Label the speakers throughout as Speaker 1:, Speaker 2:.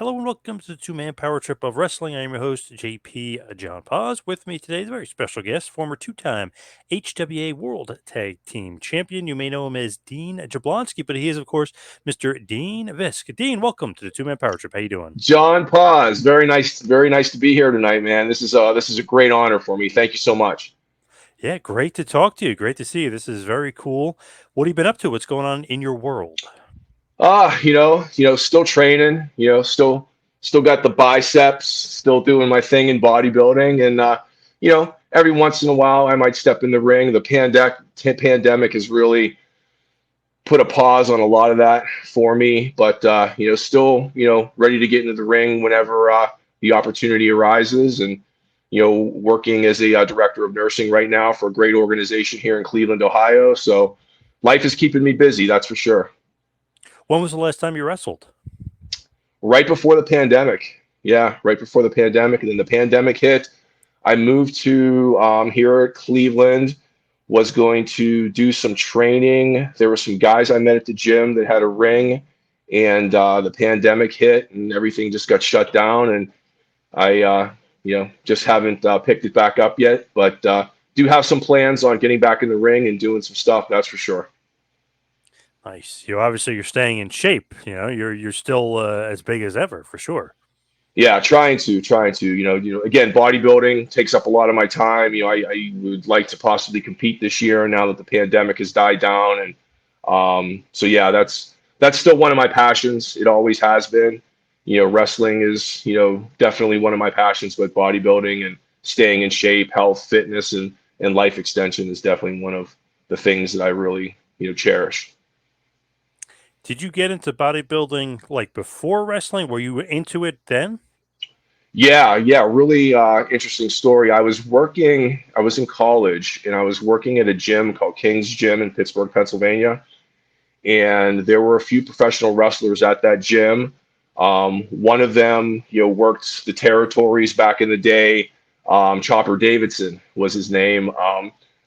Speaker 1: Hello and welcome to the two-man power trip of wrestling. I am your host, JP John Paz. With me today is a very special guest, former two-time HWA World Tag Team Champion. You may know him as Dean Jablonski, but he is, of course, Mr. Dean Visk. Dean, welcome to the two-man power trip. How you doing?
Speaker 2: John Paz, very nice to be here tonight, man. This is a great honor for me. Thank you so much.
Speaker 1: Yeah, great to talk to you. Great to see you. This is very cool. What have you been up to? What's going on in your world?
Speaker 2: Still training. Still got the biceps. Still doing my thing in bodybuilding, and every once in a while I might step in the ring. The pandemic has really put a pause on a lot of that for me, but still ready to get into the ring whenever the opportunity arises, and working as a director of nursing right now for a great organization here in Cleveland, Ohio. So life is keeping me busy, that's for sure.
Speaker 1: When was the last time you wrestled?
Speaker 2: Right before the pandemic. Yeah, right before the pandemic, and then the pandemic hit. I moved to here at Cleveland, was going to do some training. There were some guys I met at the gym that had a ring, and the pandemic hit, and everything just got shut down. And I just haven't picked it back up yet, but do have some plans on getting back in the ring and doing some stuff. That's for sure.
Speaker 1: Nice. Obviously you're staying in shape. You're still as big as ever for sure.
Speaker 2: Yeah, trying to. Again, bodybuilding takes up a lot of my time. I would like to possibly compete this year now that the pandemic has died down, and so yeah, that's still one of my passions. It always has been. Wrestling is definitely one of my passions, but bodybuilding and staying in shape, health, fitness, and life extension is definitely one of the things that I really cherish.
Speaker 1: Did you get into bodybuilding like before wrestling? Were you into it then?
Speaker 2: Yeah, really interesting story. I was in college, and I was working at a gym called King's Gym in Pittsburgh, Pennsylvania. And there were a few professional wrestlers at that gym. One of them, worked the territories back in the day. Chopper Davidson was his name.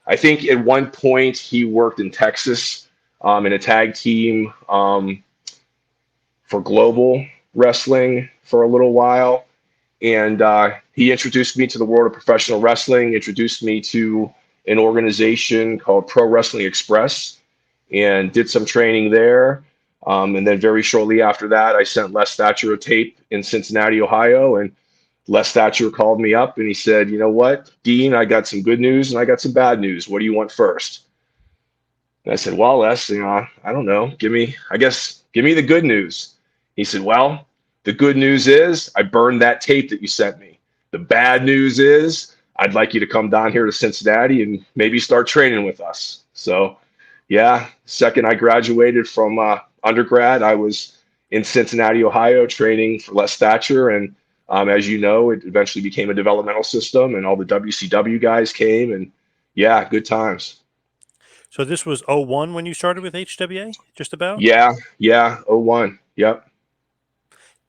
Speaker 2: I think at one point he worked in Texas in a tag team for Global Wrestling for a little while. And he introduced me to the world of professional wrestling, introduced me to an organization called Pro Wrestling Express, and did some training there. And then very shortly after that, I sent Les Thatcher a tape in Cincinnati, Ohio. And Les Thatcher called me up and he said, "You know what, Dean, I got some good news and I got some bad news. What do you want first?" And I said, "Well, Les, I don't know. Give me the good news." He said, "Well, the good news is I burned that tape that you sent me. The bad news is I'd like you to come down here to Cincinnati and maybe start training with us." So, yeah, second I graduated from undergrad, I was in Cincinnati, Ohio, training for Les Thatcher. And as you know, it eventually became a developmental system, and all the WCW guys came. And yeah, good times.
Speaker 1: So this was '01 when you started with HWA, just about?
Speaker 2: Yeah, '01. Yep.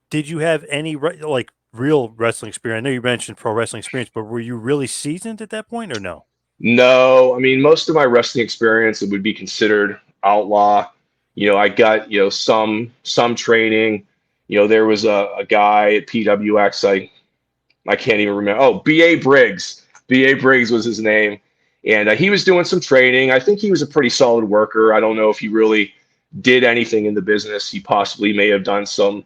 Speaker 1: Did you have any like real wrestling experience? I know you mentioned pro wrestling experience, but were you really seasoned at that point or no?
Speaker 2: No, I mean, most of my wrestling experience would be considered outlaw. I got, some training. There was a guy at PWX, I can't even remember. Oh, B.A. Briggs. B.A. Briggs was his name. And he was doing some training. I think he was a pretty solid worker. I don't know if he really did anything in the business. He possibly may have done some,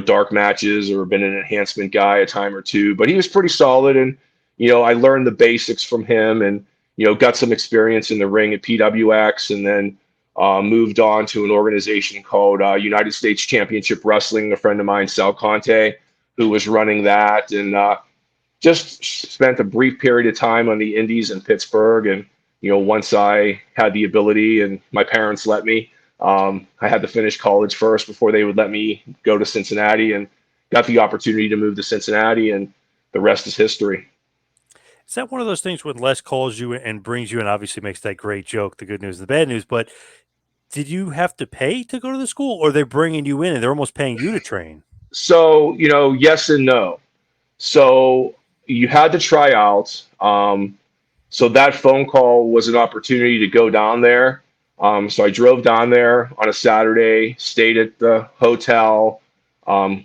Speaker 2: dark matches or been an enhancement guy a time or two, but he was pretty solid. And, I learned the basics from him, and, got some experience in the ring at PWX, and then moved on to an organization called United States Championship Wrestling. A friend of mine, Sal Conte, who was running that, and just spent a brief period of time on the indies in Pittsburgh. And, once I had the ability and my parents let me, I had to finish college first before they would let me go to Cincinnati, and got the opportunity to move to Cincinnati, and the rest is history.
Speaker 1: Is that one of those things when Les calls you and brings you and obviously makes that great joke, the good news, the bad news, but did you have to pay to go to the school, or they're bringing you in and they're almost paying you to train?
Speaker 2: So, yes and no. So you had to try out. So that phone call was an opportunity to go down there. So I drove down there on a Saturday, stayed at the hotel,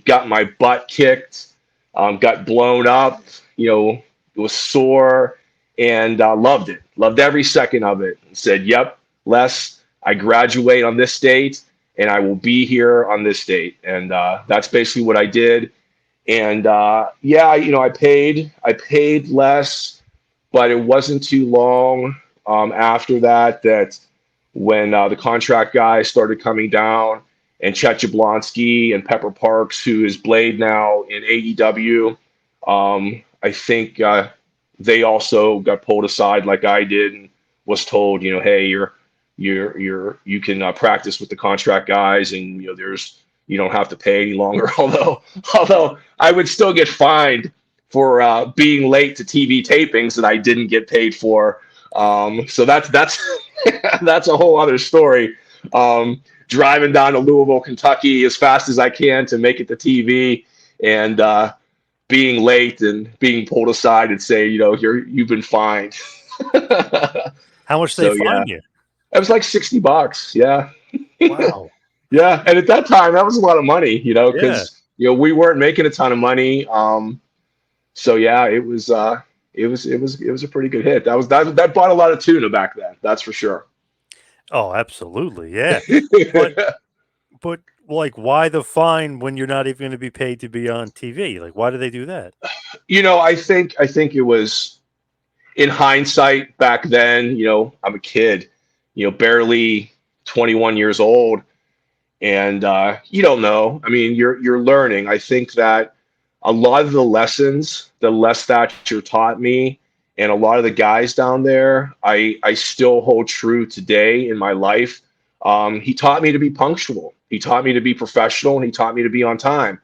Speaker 2: got my butt kicked, got blown up, it was sore, and loved it. Loved every second of it. Said, "Yep, Les, I graduate on this date, and I will be here on this date." And that's basically what I did. And yeah, I paid less, but it wasn't too long after that when the contract guys started coming down, and Chet Jablonski and Pepper Parks, who is Blade now in AEW, I think they also got pulled aside like I did, and was told, hey, you can practice with the contract guys, and you don't have to pay any longer. Although I would still get fined for being late to TV tapings that I didn't get paid for. So that's that's a whole other story. Driving down to Louisville, Kentucky, as fast as I can to make it to TV, and being late and being pulled aside and say, you've been fined.
Speaker 1: How much
Speaker 2: So
Speaker 1: they
Speaker 2: yeah,
Speaker 1: fine you?
Speaker 2: it was like $60. Yeah.
Speaker 1: Wow.
Speaker 2: Yeah, and at that time, that was a lot of money,
Speaker 1: Yeah.
Speaker 2: because we weren't making a ton of money. So yeah, it was a pretty good hit. That bought a lot of tuna back then. That's for sure.
Speaker 1: Oh, absolutely. Yeah. But like, why the fine when you're not even going to be paid to be on TV? Like, why do they do that?
Speaker 2: I think it was, in hindsight back then. I'm a kid, barely 21 years old, and you don't know. I mean, you're learning. I think that a lot of the lessons that Les Thatcher taught me, and a lot of the guys down there, I still hold true today in my life. He taught me to be punctual. He taught me to be professional, and he taught me to be on time.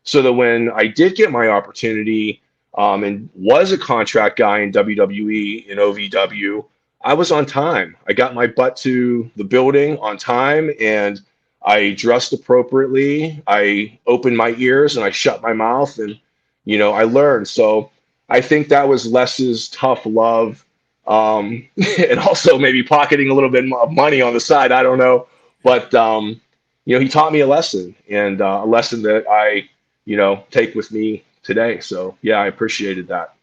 Speaker 2: So that when I did get my opportunity, and was a contract guy in WWE and OVW, I was on time. I got my butt to the building on time, and I dressed appropriately. I opened my ears and I shut my mouth, and I learned. So I think that was Les's tough love, and also maybe pocketing a little bit of money on the side. I don't know, but he taught me a lesson, and a lesson that I take with me today. So yeah, I appreciated that.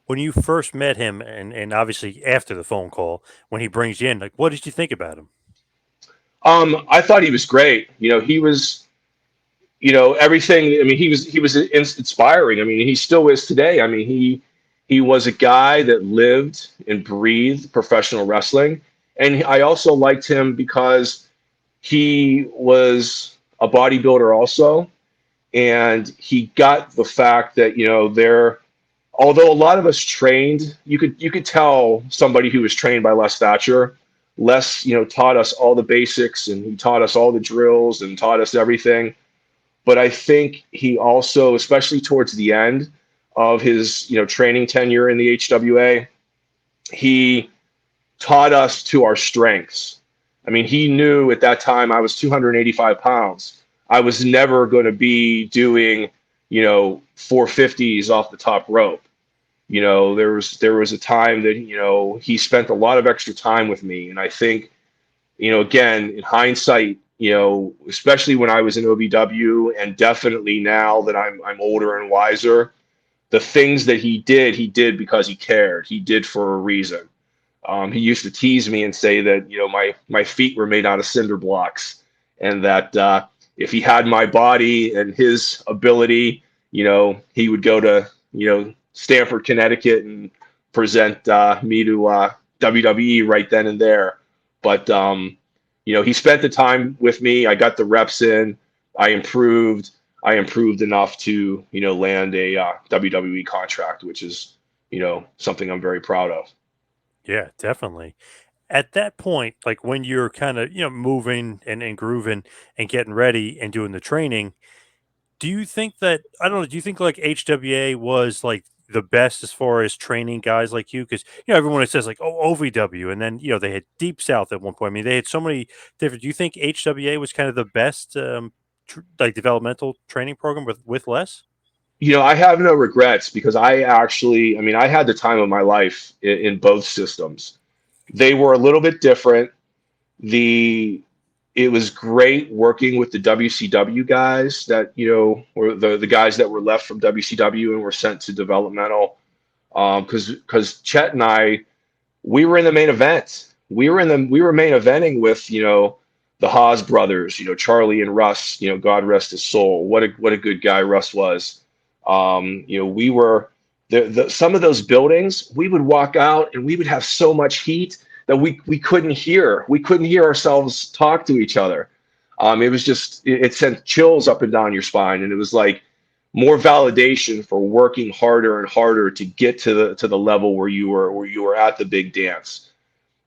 Speaker 1: When you first met him, and obviously after the phone call, when he brings you in, like, what did you think about him?
Speaker 2: I thought he was great. He was, everything. I mean, he was inspiring. I mean, he still is today. I mean, he was a guy that lived and breathed professional wrestling, and I also liked him because he was a bodybuilder also, and he got the fact that although a lot of us trained, you could tell somebody who was trained by Les Thatcher. Les, taught us all the basics, and he taught us all the drills and taught us everything. But I think he also, especially towards the end of his training tenure in the HWA, he taught us to our strengths. I mean, he knew at that time I was 285 pounds. I was never going to be doing 450s off the top rope. There was a time that he spent a lot of extra time with me, and I think again, in hindsight, especially when I was in OVW, and definitely now that I'm older and wiser, the things that he did because he cared. He did for a reason. He used to tease me and say that my feet were made out of cinder blocks, and that if he had my body and his ability, he would go to Stamford, Connecticut, and present me to WWE right then and there. But he spent the time with me. I got the reps in. I improved. Enough to land a WWE contract, which is something I'm very proud of.
Speaker 1: Yeah, definitely. At that point, like when you're kind of moving and grooving and getting ready and doing the training, do you think that I don't know? Do you think like HWA was like the best as far as training guys like you? Because everyone says like, oh, OVW, and then they had Deep South at one point. I mean, they had so many different. Do you think HWA was kind of the best like developmental training program with less?
Speaker 2: I have no regrets, because I mean, I had the time of my life in both systems. They were a little bit different. The it was great working with the WCW guys that, were the guys that were left from WCW and were sent to developmental. Because Chet and I, we were in the main event. We were main eventing with, the Haas brothers, Charlie and Russ, God rest his soul. What a good guy Russ was. We were some of those buildings, we would walk out and we would have so much heat that we couldn't hear. We couldn't hear ourselves talk to each other. It was just, it sent chills up and down your spine. And it was like more validation for working harder and harder to get to the level where you were at the big dance.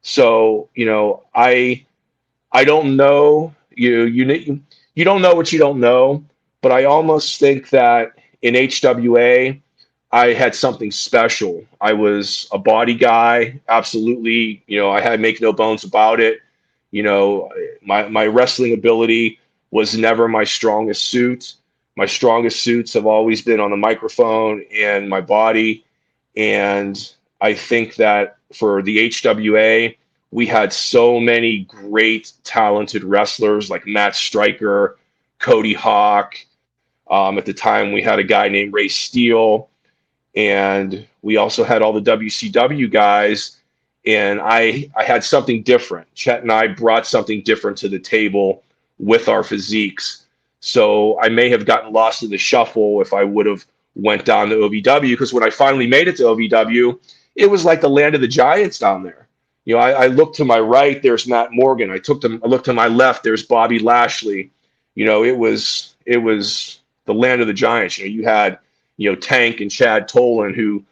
Speaker 2: So, I don't know, you don't know what you don't know, but I almost think that in HWA, I had something special. I was a body guy, absolutely. I had make no bones about it. My wrestling ability was never my strongest suit. My strongest suits have always been on the microphone and my body. And I think that for the HWA, we had so many great, talented wrestlers like Matt Stryker, Cody Hawk. At the time, we had a guy named Ray Steele. And we also had all the WCW guys, and I had something different. Chet and I brought something different to the table with our physiques. So I may have gotten lost in the shuffle if I would have went down to OVW, because when I finally made it to OVW, it was like the land of the giants down there. I looked to my right, there's Matt Morgan. I looked to my left, there's Bobby Lashley. It was the land of the giants. You had Tank and Chad Tolan who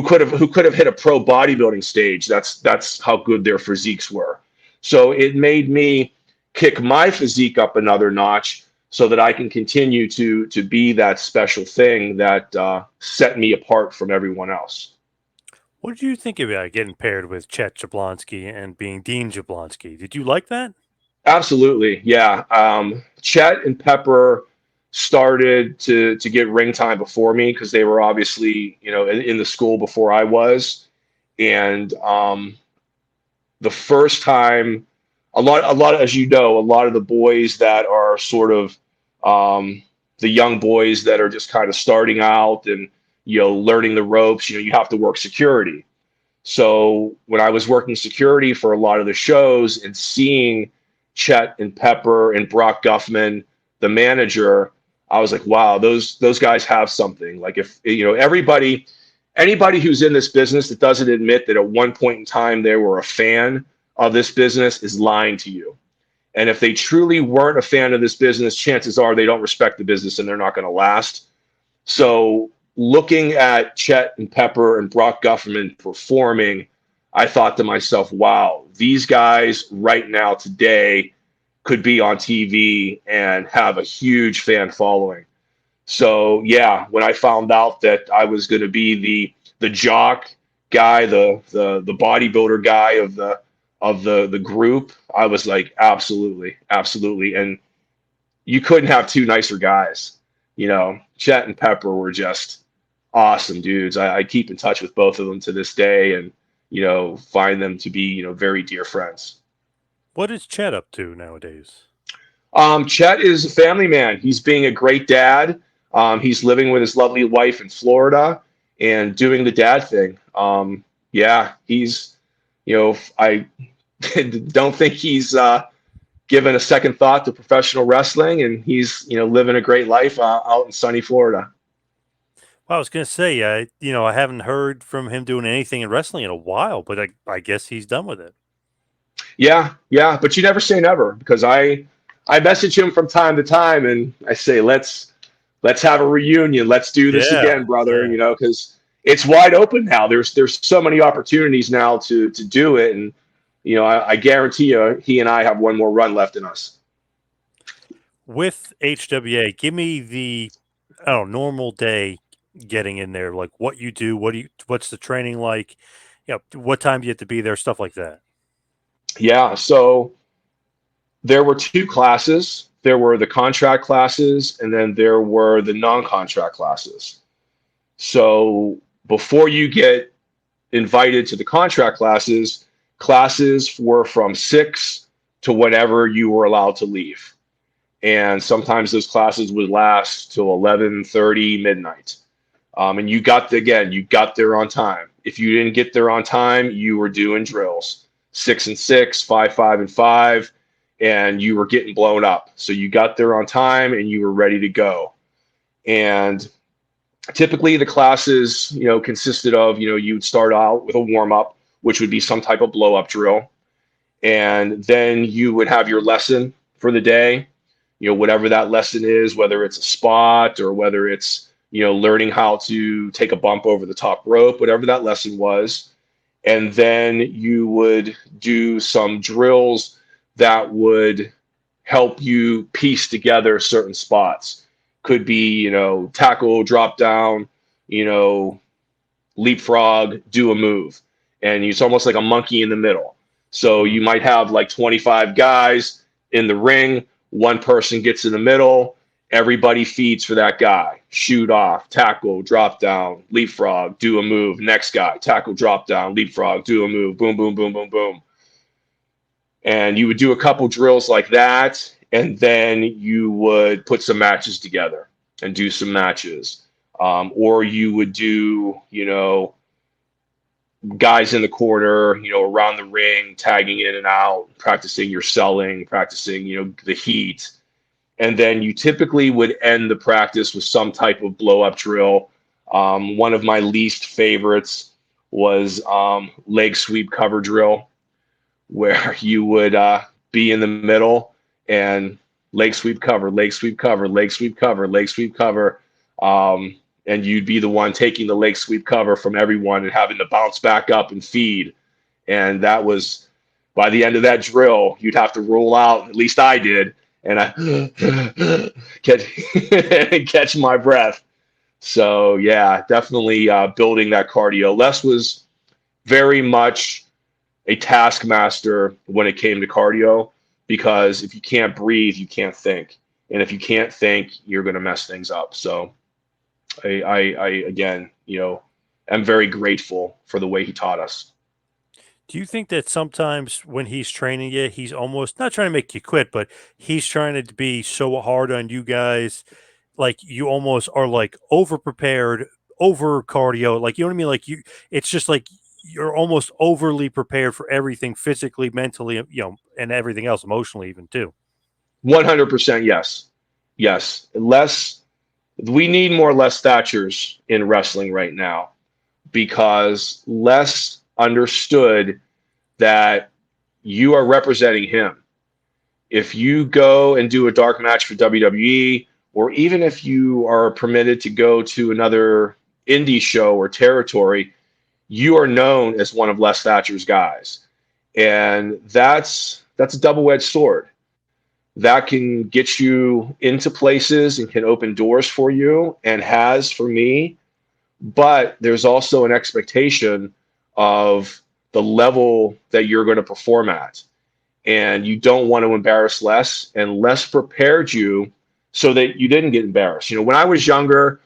Speaker 2: could have hit a pro bodybuilding stage. That's how good their physiques were. So it made me kick my physique up another notch so that I can continue to be that special thing that set me apart from everyone else.
Speaker 1: What did you think about getting paired with Chet Jablonski and being Dean Jablonski? Did you like that?
Speaker 2: Absolutely, yeah. Chet and Pepper started to get ring time before me because they were obviously in the school before I was, and the first time, a lot as a lot of the boys that are sort of the young boys that are just kind of starting out and learning the ropes, you have to work security. So when I was working security for a lot of the shows and seeing Chet and Pepper and Brock Guffman, the manager, I was like, wow, those guys have something. Like if anybody who's in this business that doesn't admit that at one point in time they were a fan of this business is lying to you. And if they truly weren't a fan of this business, chances are they don't respect the business and they're not going to last. So looking at Chet and Pepper and Brock Guffman performing, I thought to myself, wow, these guys right now today could be on TV and have a huge fan following. So yeah, when I found out that I was going to be the jock guy, the bodybuilder guy of the group, I was like, absolutely. And you couldn't have two nicer guys. Chet and Pepper were just awesome dudes. I keep in touch with both of them to this day, and find them to be very dear friends.
Speaker 1: What is Chet up to nowadays?
Speaker 2: Chet is a family man. He's being a great dad. He's living with his lovely wife in Florida and doing the dad thing. Yeah, he's, I don't think he's given a second thought to professional wrestling, and he's, living a great life out in sunny Florida.
Speaker 1: Well, I was going to say, I haven't heard from him doing anything in wrestling in a while, but I guess he's done with it.
Speaker 2: Yeah, but you never say never, because I message him from time to time and I say, let's have a reunion. Let's do this again, brother.
Speaker 1: Yeah.
Speaker 2: Because it's wide open now. There's so many opportunities now to do it, and I guarantee you, he and I have one more run left in us.
Speaker 1: With HWA, give me the normal day getting in there, like what you do, what's the training like, what time do you have to be there, stuff like that.
Speaker 2: Yeah, so there were two classes. There were the contract classes, and then there were the non-contract classes. So before you get invited to the contract classes were from 6 to whenever you were allowed to leave. And sometimes those classes would last till 11:30 midnight. And you got there on time. If you didn't get there on time, you were doing drills 6 and 6, 5, 5 and 5, and you were getting blown up. So you got there on time and you were ready to go. And typically the classes, consisted of, you'd start out with a warm up, which would be some type of blow up drill. And then you would have your lesson for the day, whatever that lesson is, whether it's a spot or whether it's, learning how to take a bump over the top rope, whatever that lesson was. And then you would do some drills that would help you piece together certain spots. Could be, tackle, drop down, leapfrog, do a move. And it's almost like a monkey in the middle. So you might have like 25 guys in the ring. One person gets in the middle. Everybody feeds for that guy. Shoot off, tackle, drop down, leapfrog, do a move. Next guy, tackle, drop down, leapfrog, do a move. Boom, boom, boom, boom, boom. And you would do a couple drills like that. And then you would put some matches together and do some matches. Or you would do, guys in the corner, around the ring, tagging in and out, practicing your selling, practicing, the heat. And then you typically would end the practice with some type of blow up drill. One of my least favorites was leg sweep cover drill, where you would be in the middle and leg sweep cover, leg sweep cover, leg sweep cover, leg sweep cover. And you'd be the one taking the leg sweep cover from everyone and having to bounce back up and feed. And that was, by the end of that drill, you'd have to roll out, at least I did, and I catch my breath. So yeah, definitely building that cardio. Les was very much a taskmaster when it came to cardio, because if you can't breathe, you can't think. And if you can't think, you're going to mess things up. So I again, am very grateful for the way he taught us.
Speaker 1: Do you think that sometimes when he's training you, he's almost not trying to make you quit, but he's trying to be so hard on you guys, like you almost are like over prepared, over cardio, like you know what I mean? Like it's just like you're almost overly prepared for everything physically, mentally, and everything else, emotionally, even too.
Speaker 2: 100% yes. Yes. We need more Les Thatchers in wrestling right now, because Les understood that you are representing him. If you go and do a dark match for WWE, or even if you are permitted to go to another indie show or territory, you are known as one of Les Thatcher's guys. And that's a double-edged sword. That can get you into places and can open doors for you, and has for me. But there's also an expectation of the level that you're going to perform at. And you don't want to embarrass Les, and Les prepared you so that you didn't get embarrassed. When I was younger,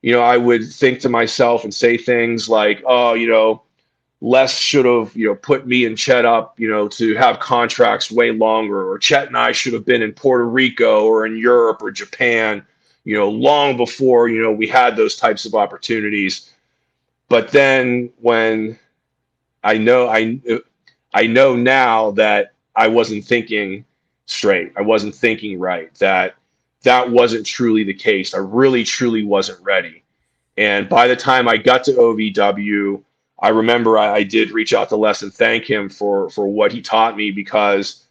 Speaker 2: I would think to myself and say things like, oh, Les should have, put me and Chet up, to have contracts way longer, or Chet and I should have been in Puerto Rico or in Europe or Japan, long before, we had those types of opportunities. But then when I know now that I wasn't thinking straight, I wasn't thinking right, that wasn't truly the case. I really, truly wasn't ready. And by the time I got to OVW, I remember I did reach out to Les and thank him for what he taught me, because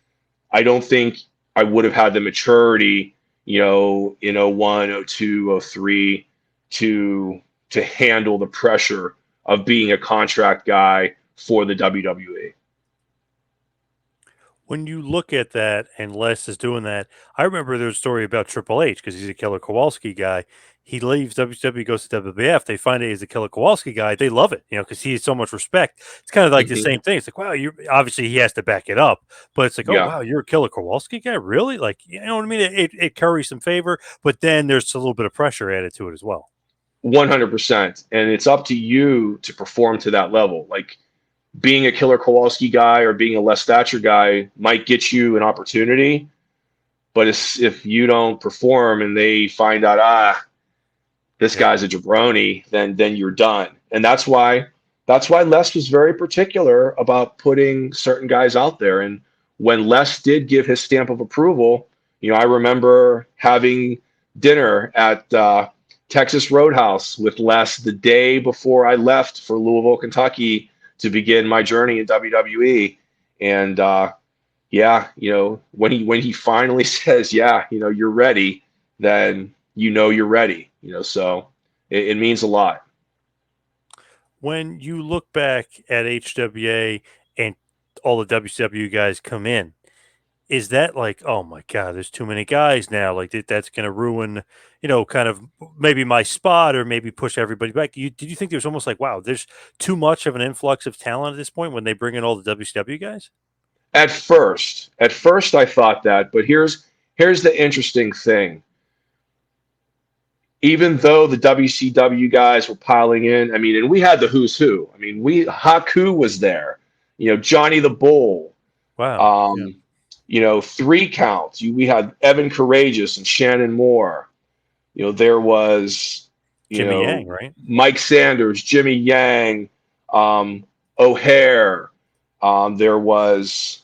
Speaker 2: I don't think I would have had the maturity, in 01, 02, 03 to handle the pressure of being a contract guy for the WWE.
Speaker 1: When you look at that and Les is doing that, I remember there's a story about Triple H, because he's a Killer Kowalski guy. He leaves WWE, goes to WWF. They find out he's a Killer Kowalski guy. They love it, because he has so much respect. It's kind of like the same thing. It's like, wow, you obviously he has to back it up, but it's like, oh
Speaker 2: Yeah.
Speaker 1: wow, you're a Killer Kowalski guy, really? Like, you know what I mean? It curries some favor, but then there's a little bit of pressure added to it as well.
Speaker 2: 100%. And it's up to you to perform to that level. Like, being a Killer Kowalski guy or being a Les Thatcher guy might get you an opportunity, but if you don't perform and they find out, this guy's a jabroni, then you're done. And that's why Les was very particular about putting certain guys out there. And when Les did give his stamp of approval, I remember having dinner at Texas Roadhouse with Les the day before I left for Louisville, Kentucky to begin my journey in WWE. And when he finally says, you're ready, then you're ready. So it means a lot.
Speaker 1: When you look back at HWA and all the WCW guys come in, is that like, oh my God, there's too many guys now? Like that's going to ruin, kind of maybe my spot or maybe push everybody back. Did you think there's almost like, wow, there's too much of an influx of talent at this point when they bring in all the WCW guys?
Speaker 2: At first I thought that, but here's the interesting thing. Even though the WCW guys were piling in, and we had the who's who. Haku was there, Johnny the Bull.
Speaker 1: Wow.
Speaker 2: 3 counts. We had Evan Courageous and Shannon Moore. There was,
Speaker 1: Jimmy Yang, right?
Speaker 2: Mike Sanders, Jimmy Yang, O'Hare. There was,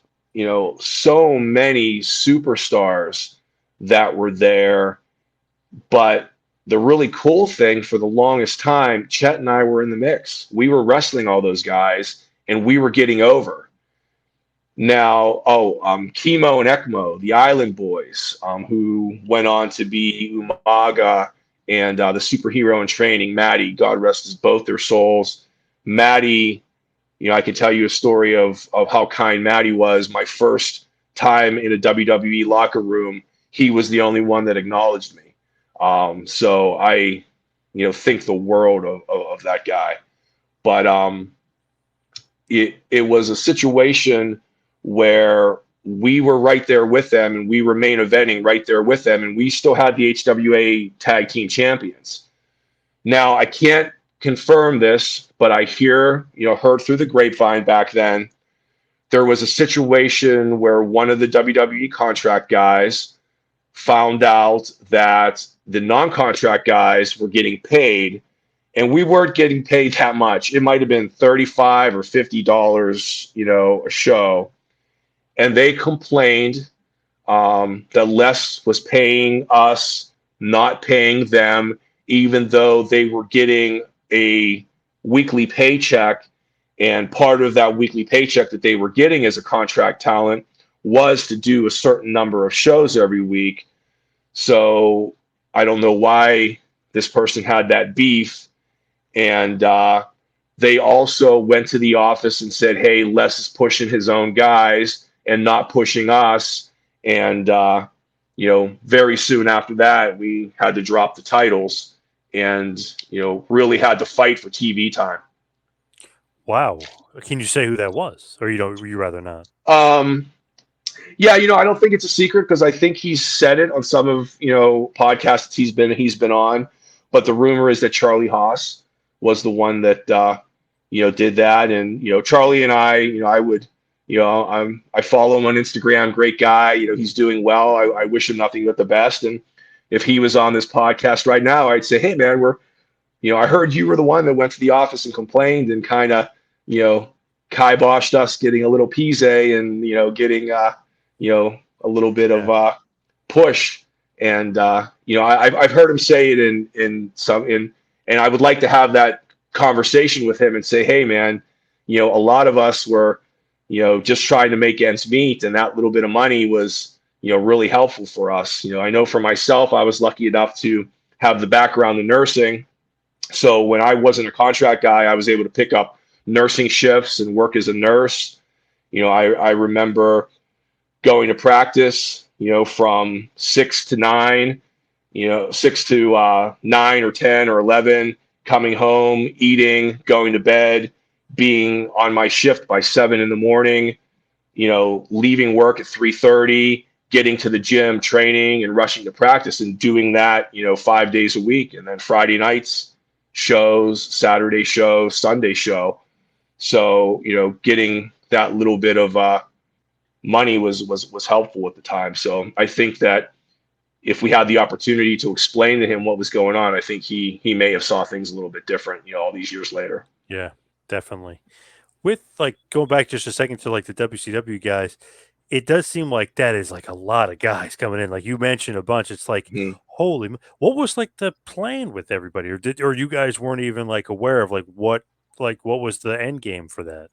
Speaker 2: so many superstars that were there. But the really cool thing, for the longest time, Chet and I were in the mix. We were wrestling all those guys, and we were getting over. Now, Chemo and ECMO, the Island Boys, who went on to be Umaga and the superhero in training, Matty, God rest both their souls. Matty, I can tell you a story of how kind Matty was. My first time in a WWE locker room, he was the only one that acknowledged me. So I, think the world of that guy. But it was a situation where we were right there with them, and we were main eventing right there with them, and we still had the HWA tag team champions. Now, I can't confirm this, but I heard through the grapevine back then, there was a situation where one of the WWE contract guys found out that the non-contract guys were getting paid, and we weren't getting paid that much. It might have been $35 or $50, a show. And they complained that Les was paying us, not paying them, even though they were getting a weekly paycheck. And part of that weekly paycheck that they were getting as a contract talent was to do a certain number of shows every week. So I don't know why this person had that beef. And they also went to the office and said, hey, Les is pushing his own guys and not pushing us. And, very soon after that, we had to drop the titles and, really had to fight for TV time.
Speaker 1: Wow. Can you say who that was? Or you rather not?
Speaker 2: Yeah, I don't think it's a secret because I think he's said it on some of, podcasts he's been on. But the rumor is that Charlie Haas was the one that, did that. And, Charlie and I would, I follow him on Instagram. Great guy. He's doing well. I wish him nothing but the best. And if he was on this podcast right now, I'd say, hey, man, I heard you were the one that went to the office and complained and kind of, kiboshed us getting a little Pise and, getting, a little bit of push. And, I've heard him say it and I would like to have that conversation with him and say, hey, man, a lot of us were, just trying to make ends meet. And that little bit of money was, really helpful for us. I know for myself, I was lucky enough to have the background in nursing. So when I wasn't a contract guy, I was able to pick up nursing shifts and work as a nurse. I remember going to practice, from 6 to 9, 6 to 9 or 10 or 11, coming home, eating, going to bed, being on my shift by 7 in the morning, leaving work at 3:30, getting to the gym, training and rushing to practice and doing that, 5 days a week. And then Friday nights shows, Saturday show, Sunday show. So, getting that little bit of money was helpful at the time. So I think that if we had the opportunity to explain to him what was going on, I think he may have saw things a little bit different, all these years later.
Speaker 1: Yeah, definitely. With like going back just a second to like the WCW guys, it does seem like that is like a lot of guys coming in. Like you mentioned a bunch. It's like,
Speaker 2: Mhm.
Speaker 1: what was like the plan with everybody, or you guys weren't even like aware of like what was the end game for that?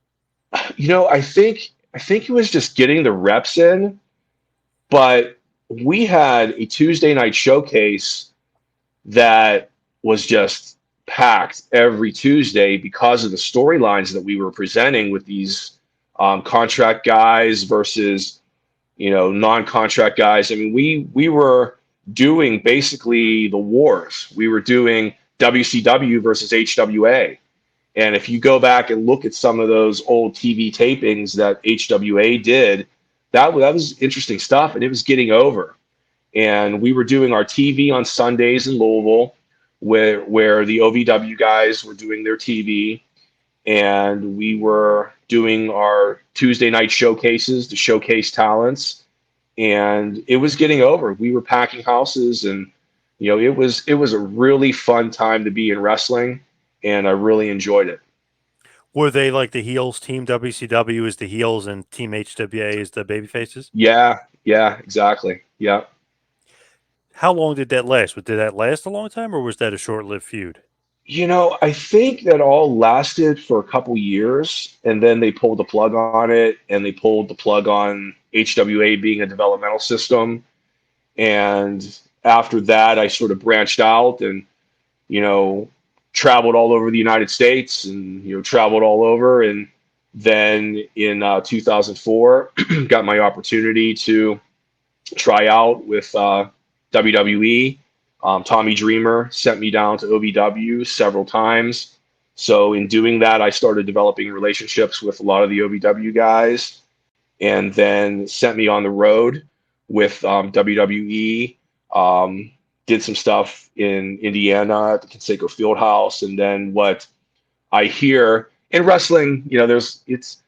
Speaker 2: I think it was just getting the reps in, but we had a Tuesday night showcase that was just packed every Tuesday because of the storylines that we were presenting with these contract guys versus non-contract guys. I mean, we were doing basically the wars. We were doing WCW versus HWA. And if you go back and look at some of those old TV tapings that HWA did, that was interesting stuff, and it was getting over. And we were doing our TV on Sundays in Louisville, where the OVW guys were doing their TV, and we were doing our Tuesday night showcases to showcase talents, and it was getting over. We were packing houses, and it was a really fun time to be in wrestling, and I really enjoyed it.
Speaker 1: Were they like the heels? Team WCW is the heels, and Team HWA is the baby faces.
Speaker 2: Yeah, yeah, exactly. Yeah.
Speaker 1: How long did that last? Did that last a long time, or was that a short-lived feud?
Speaker 2: I think that all lasted for a couple years, and then they pulled the plug on it, and they pulled the plug on HWA being a developmental system. And after that, I sort of branched out and, you know, traveled all over the United States and, traveled all over. And then in 2004, got my opportunity to try out with WWE. Tommy Dreamer sent me down to OVW several times. So in doing that, I started developing relationships with a lot of the OVW guys, and then sent me on the road with WWE. Did some stuff in Indiana at the Conseco Fieldhouse, and then what I hear in wrestling, it's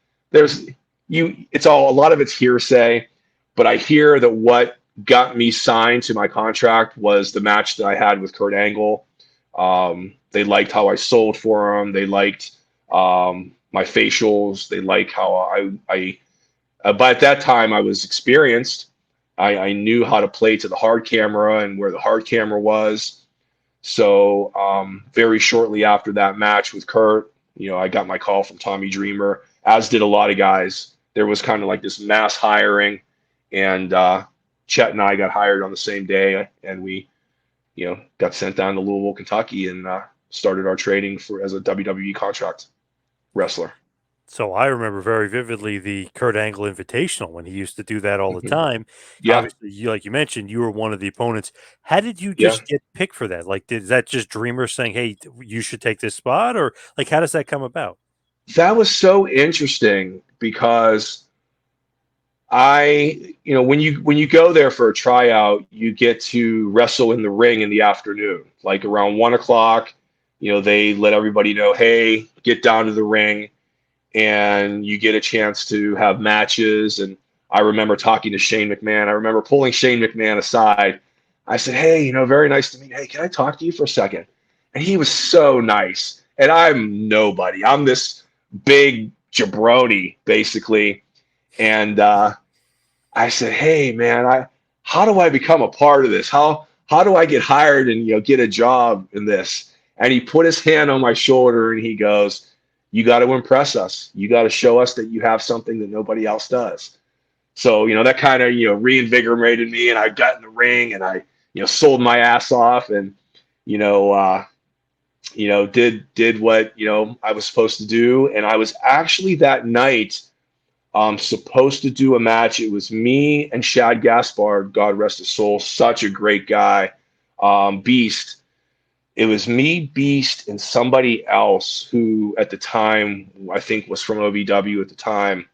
Speaker 2: all a lot of it's hearsay, but I hear that what got me signed to my contract was the match that I had with Kurt Angle. They liked how I sold for them. They liked my facials. They like how but at that time I was experienced. I knew how to play to the hard camera and where the hard camera was. So very shortly after that match with Kurt, I got my call from Tommy Dreamer, as did a lot of guys. There was kind of like this mass hiring, and Chet and I got hired on the same day, and we, got sent down to Louisville, Kentucky, and started our training as a WWE contract wrestler.
Speaker 1: So I remember very vividly the Kurt Angle Invitational when he used to do that all the
Speaker 2: Mhm.
Speaker 1: time.
Speaker 2: Yeah,
Speaker 1: Obviously, like you mentioned, you were one of the opponents. How did you
Speaker 2: yeah.
Speaker 1: just get picked for that? Like, did that just Dreamer saying, "Hey, you should take this spot," or like, how does that come about?
Speaker 2: That was so interesting because when you go there for a tryout, you get to wrestle in the ring in the afternoon, like around 1 o'clock. They let everybody know, hey, get down to the ring, and you get a chance to have matches. And I remember talking to Shane McMahon. I remember pulling Shane McMahon aside. I said, hey, very nice to meet you. Hey, can I talk to you for a second? And he was so nice. And I'm nobody. I'm this big jabroni, basically. And I said, "Hey, man, how do I become a part of this? How do I get hired and get a job in this?" And he put his hand on my shoulder and he goes, "You got to impress us. You got to show us that you have something that nobody else does." So that kind of reinvigorated me, and I got in the ring and I sold my ass off, and you know uh, did what I was supposed to do. And I was actually that night supposed to do a match. It was me and Shad Gaspard, God rest his soul, such a great guy, Beast. It was me, Beast, and somebody else who at the time I think was from OVW at the time.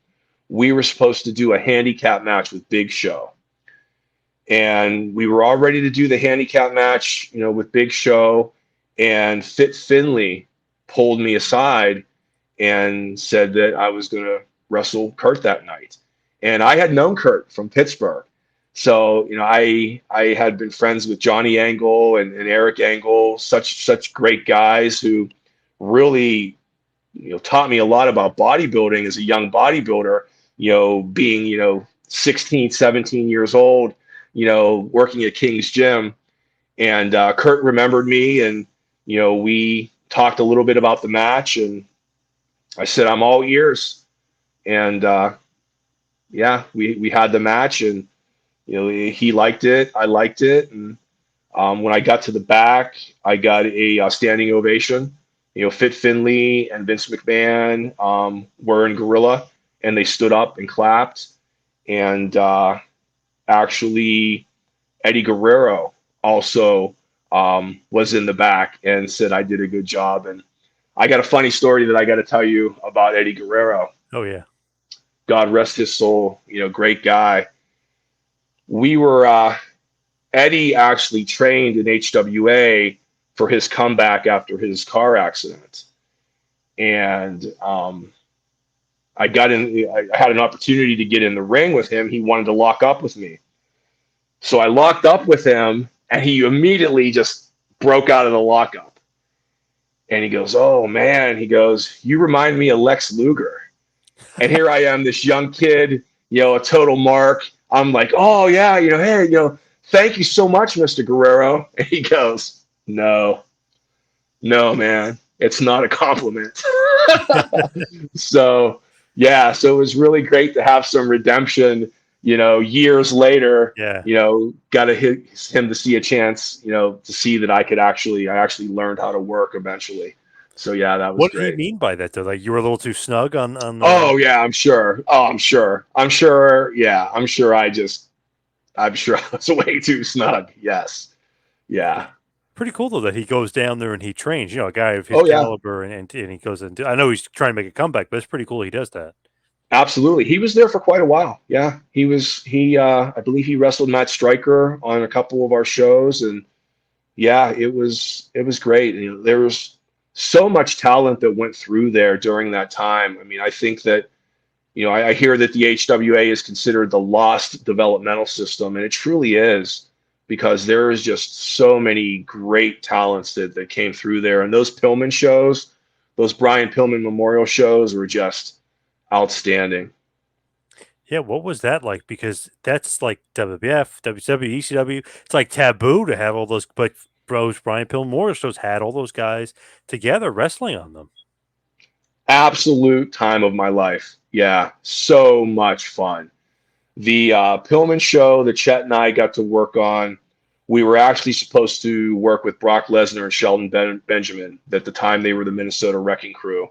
Speaker 2: We were supposed to do a handicap match with Big Show, and we were all ready to do the handicap match, with Big Show, and Fit Finley pulled me aside and said that I was going to wrestle Kurt that night. And I had known Kurt from Pittsburgh. So, I had been friends with Johnny Angle and Eric Angle, such great guys who really, taught me a lot about bodybuilding as a young bodybuilder, being, 16, 17 years old, working at King's Gym. And Kurt remembered me, and, we talked a little bit about the match, and I said, I'm all ears. And yeah, we had the match, and he liked it, I liked it, and when I got to the back, I got a standing ovation. Fit Finley and Vince McMahon were in Gorilla, and they stood up and clapped. And actually, Eddie Guerrero also was in the back and said I did a good job. And I got a funny story that I got to tell you about Eddie Guerrero.
Speaker 1: Oh, yeah.
Speaker 2: God rest his soul. Great guy. We were, Eddie actually trained in HWA for his comeback after his car accident. And I had an opportunity to get in the ring with him. He wanted to lock up with me. So I locked up with him, and he immediately just broke out of the lockup. And he goes, oh, man. He goes, you remind me of Lex Luger. And here I am, this young kid, a total mark. I'm like, oh, yeah, hey, thank you so much, Mr. Guerrero. And he goes, no, man, it's not a compliment. So, yeah, so it was really great to have some redemption, years later,
Speaker 1: Yeah.
Speaker 2: got to hit him to see a chance, to see that I actually learned how to work eventually. So, yeah, that was
Speaker 1: What
Speaker 2: great.
Speaker 1: did he mean by that, though? Like, you were a little too snug on
Speaker 2: Oh, yeah, I'm sure. Oh, I'm sure. Yeah, I'm sure I was way too snug. Yes. Yeah.
Speaker 1: Pretty cool, though, that he goes down there and he trains, a guy of his
Speaker 2: Oh, yeah.
Speaker 1: caliber, and he goes and I know he's trying to make a comeback, but it's pretty cool he does that.
Speaker 2: Absolutely. He was there for quite a while. Yeah. I believe he wrestled Matt Stryker on a couple of our shows, and yeah, it was great. There was so much talent that went through there during that time. I mean, I think that, I hear that the HWA is considered the lost developmental system, and it truly is, because there is just so many great talents that came through there. And those Pillman shows, those Brian Pillman Memorial shows were just outstanding.
Speaker 1: Yeah, what was that like? Because that's like WWF, WCW, ECW. It's like taboo to have all those, but bros, Brian Pillman Memorial shows had all those guys together wrestling on them.
Speaker 2: Absolute time of my life. Yeah, so much fun. The Pillman show that Chet and I got to work on, we were actually supposed to work with Brock Lesnar and Shelton Benjamin. At the time, they were the Minnesota Wrecking Crew.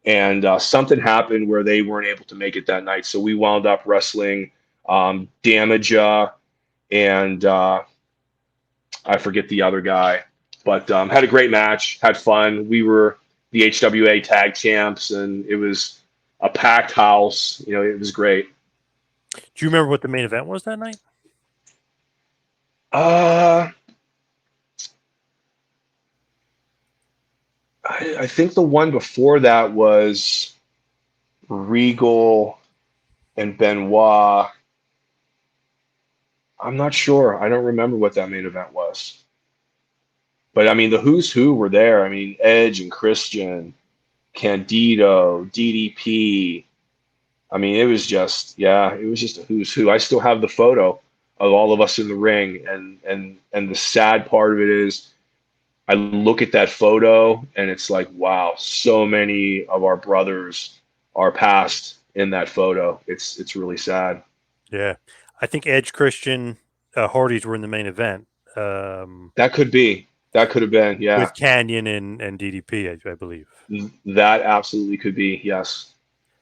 Speaker 2: And something happened where they weren't able to make it that night. So we wound up wrestling Damaja and I forget the other guy. But had a great match, had fun. We were the HWA tag champs, and it was a packed house. It was great.
Speaker 1: Do you remember what the main event was that night?
Speaker 2: I think the one before that was Regal and Benoit. I'm not sure. I don't remember what that main event was. But I mean, the who's who were there. I mean, Edge and Christian, Candido, DDP. I mean, it was just a who's who. I still have the photo of all of us in the ring, and the sad part of it is, I look at that photo and it's like, wow, so many of our brothers are passed in that photo. It's really sad.
Speaker 1: Yeah, I think Edge, Christian, Hardys were in the main event.
Speaker 2: That could be. That could have been. Yeah.
Speaker 1: With Canyon and DDP, I believe.
Speaker 2: That absolutely could be. Yes.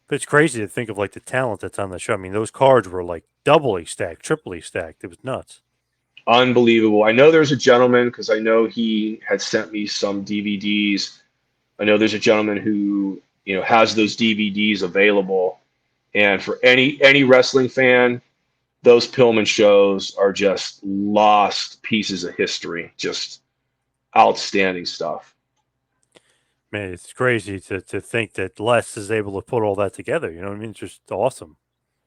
Speaker 1: But it's crazy to think of like the talent that's on the show. I mean, those cards were like doubly stacked, triply stacked. It was nuts.
Speaker 2: Unbelievable. I know there's a gentleman, because I know he had sent me some DVDs. I know there's a gentleman who, has those DVDs available. And for any wrestling fan, those Pillman shows are just lost pieces of history. Just outstanding stuff.
Speaker 1: Man, it's crazy to think that Les is able to put all that together. You know what I mean? It's just awesome.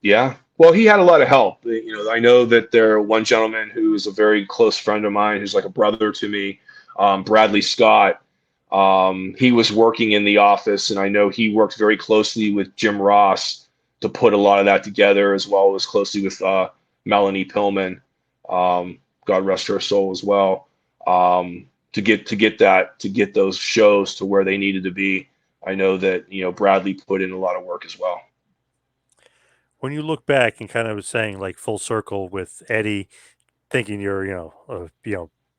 Speaker 2: Yeah. Well, he had a lot of help. I know that there one gentleman who's a very close friend of mine, who's like a brother to me, Bradley Scott. He was working in the office, and I know he worked very closely with Jim Ross to put a lot of that together, as well as closely with Melanie Pillman. God rest her soul as well. To get those shows to where they needed to be. I know that Bradley put in a lot of work as well.
Speaker 1: When you look back and kind of was saying like full circle with Eddie thinking you're,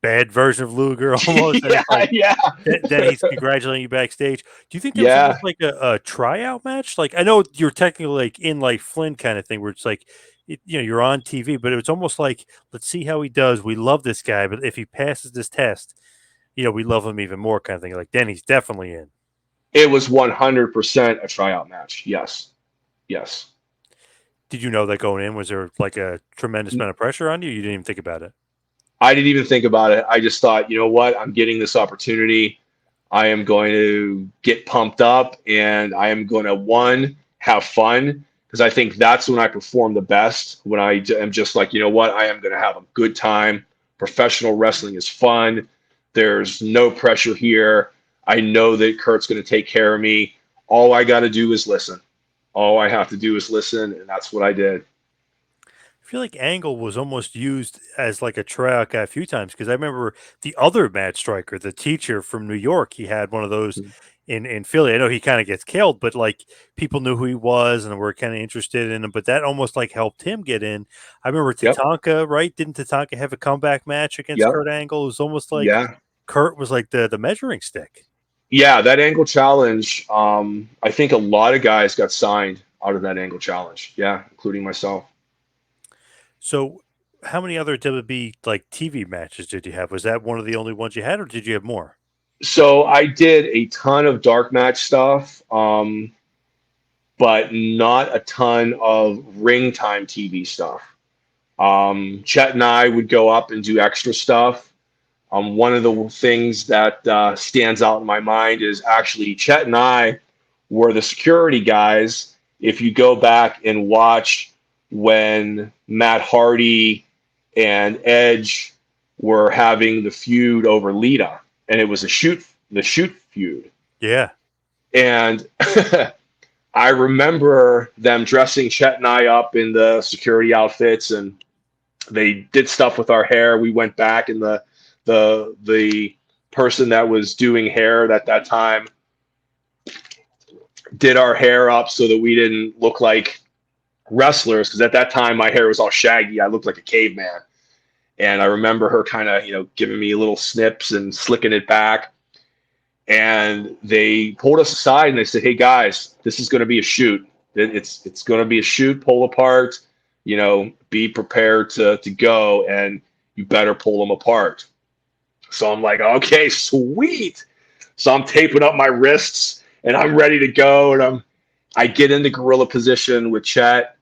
Speaker 1: bad version of Luger almost, and
Speaker 2: Yeah,
Speaker 1: it's like
Speaker 2: yeah,
Speaker 1: then he's congratulating you backstage. Do you think there was
Speaker 2: yeah.
Speaker 1: almost like a tryout match? Like I know you're technically like in like Flynn kind of thing where it's like you're on TV, but it was almost like let's see how he does. We love this guy, but if he passes this test, we love him even more kind of thing. Like then he's definitely in.
Speaker 2: It was 100% a tryout match. Yes, yes.
Speaker 1: Did you know that going in? Was there like a tremendous amount of pressure on you? You didn't even think about it.
Speaker 2: I didn't even think about it. I just thought, you know what? I'm getting this opportunity. I am going to get pumped up, and I am going to, one, have fun, because I think that's when I perform the best. When I am just like, you know what? I am going to have a good time. Professional wrestling is fun. There's no pressure here. I know that Kurt's going to take care of me. All I got to do is listen. All I have to do is listen, and that's what I did.
Speaker 1: I feel like Angle was almost used as like a tryout guy a few times because I remember the other Mad Striker, the teacher from New York. He had one of those in Philly. I know he kind of gets killed, but like people knew who he was and were kind of interested in him. But that almost like helped him get in. I remember
Speaker 2: Yep,
Speaker 1: Tatanka, right? Didn't Tatanka have a comeback match against
Speaker 2: yep,
Speaker 1: Kurt Angle? It was almost like
Speaker 2: yeah.
Speaker 1: Kurt was like the measuring stick.
Speaker 2: Yeah, that angle challenge. I think a lot of guys got signed out of that angle challenge. Yeah, including myself.
Speaker 1: So, how many other WWE like TV matches did you have? Was that one of the only ones you had, or did you have more?
Speaker 2: So I did a ton of dark match stuff, but not a ton of ring time TV stuff. Chet and I would go up and do extra stuff. One of the things that stands out in my mind is actually Chet and I were the security guys. If you go back and watch when Matt Hardy and Edge were having the feud over Lita, and it was the shoot feud,
Speaker 1: Yeah.
Speaker 2: and I remember them dressing Chet and I up in the security outfits, and they did stuff with our hair. We went back, and the person that was doing hair at that time did our hair up so that we didn't look like wrestlers, because at that time my hair was all shaggy. I looked like a caveman. And I remember her kind of, giving me little snips and slicking it back. And they pulled us aside and they said, "Hey guys, this is going to be a shoot. It's going to be a shoot. Pull apart. Be prepared to go, and you better pull them apart." So I'm like, "Okay, sweet." So I'm taping up my wrists and I'm ready to go. And I get into gorilla position with Chet.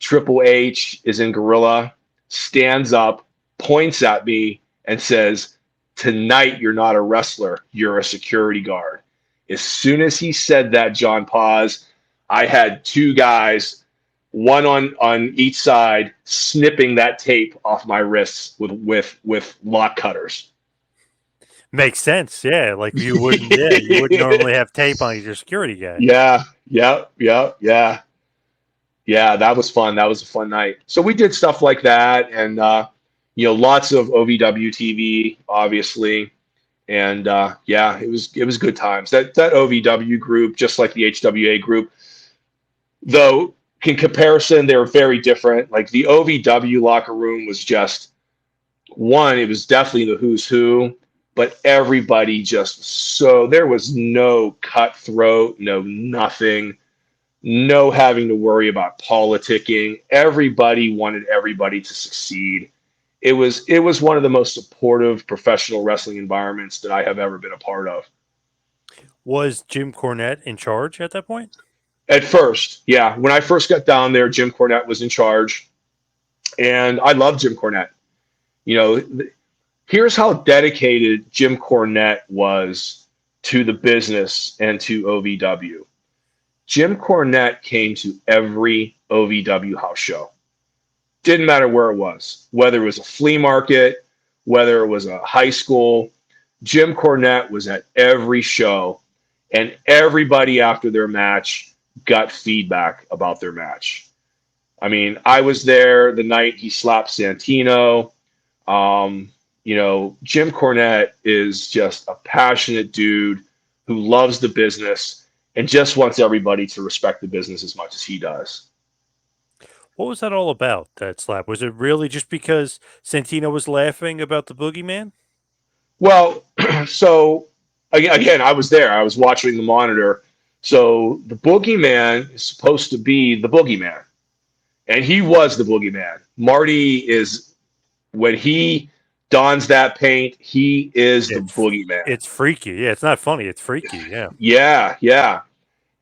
Speaker 2: Triple H is in gorilla, stands up, points at me, and says, "Tonight you're not a wrestler, you're a security guard." As soon as he said that, John Paz, I had two guys, one on each side, snipping that tape off my wrists with lock cutters.
Speaker 1: Makes sense. Yeah. Like you wouldn't normally have tape on your security guy.
Speaker 2: Yeah, yeah. Yeah, that was fun. That was a fun night. So we did stuff like that, and lots of OVW TV, obviously, and yeah, it was good times. That OVW group, just like the HWA group, though, in comparison, they were very different. Like the OVW locker room was just one. It was definitely the who's who, but everybody just so there was no cutthroat, no nothing. No having to worry about politicking. Everybody wanted everybody to succeed. It was one of the most supportive professional wrestling environments that I have ever been a part of.
Speaker 1: Was Jim Cornette in charge at that point?
Speaker 2: At first, yeah, when I first got down there, Jim Cornette was in charge, and I love Jim Cornette. You know, here's how dedicated Jim Cornette was to the business and to OVW. Jim Cornette came to every OVW house show. Didn't matter where it was, whether it was a flea market, whether it was a high school. Jim Cornette was at every show, and everybody after their match got feedback about their match. I mean, I was there the night he slapped Santino. Jim Cornette is just a passionate dude who loves the business and just wants everybody to respect the business as much as he does.
Speaker 1: What was that all about, that slap? Was it really just because Santino was laughing about the boogeyman?
Speaker 2: Well, so again, I was there. I was watching the monitor. So the boogeyman is supposed to be the boogeyman, and he was the boogeyman. Marty is, when he dons that paint, he is the boogeyman.
Speaker 1: It's freaky. Yeah, it's not funny. It's freaky. Yeah.
Speaker 2: Yeah, yeah.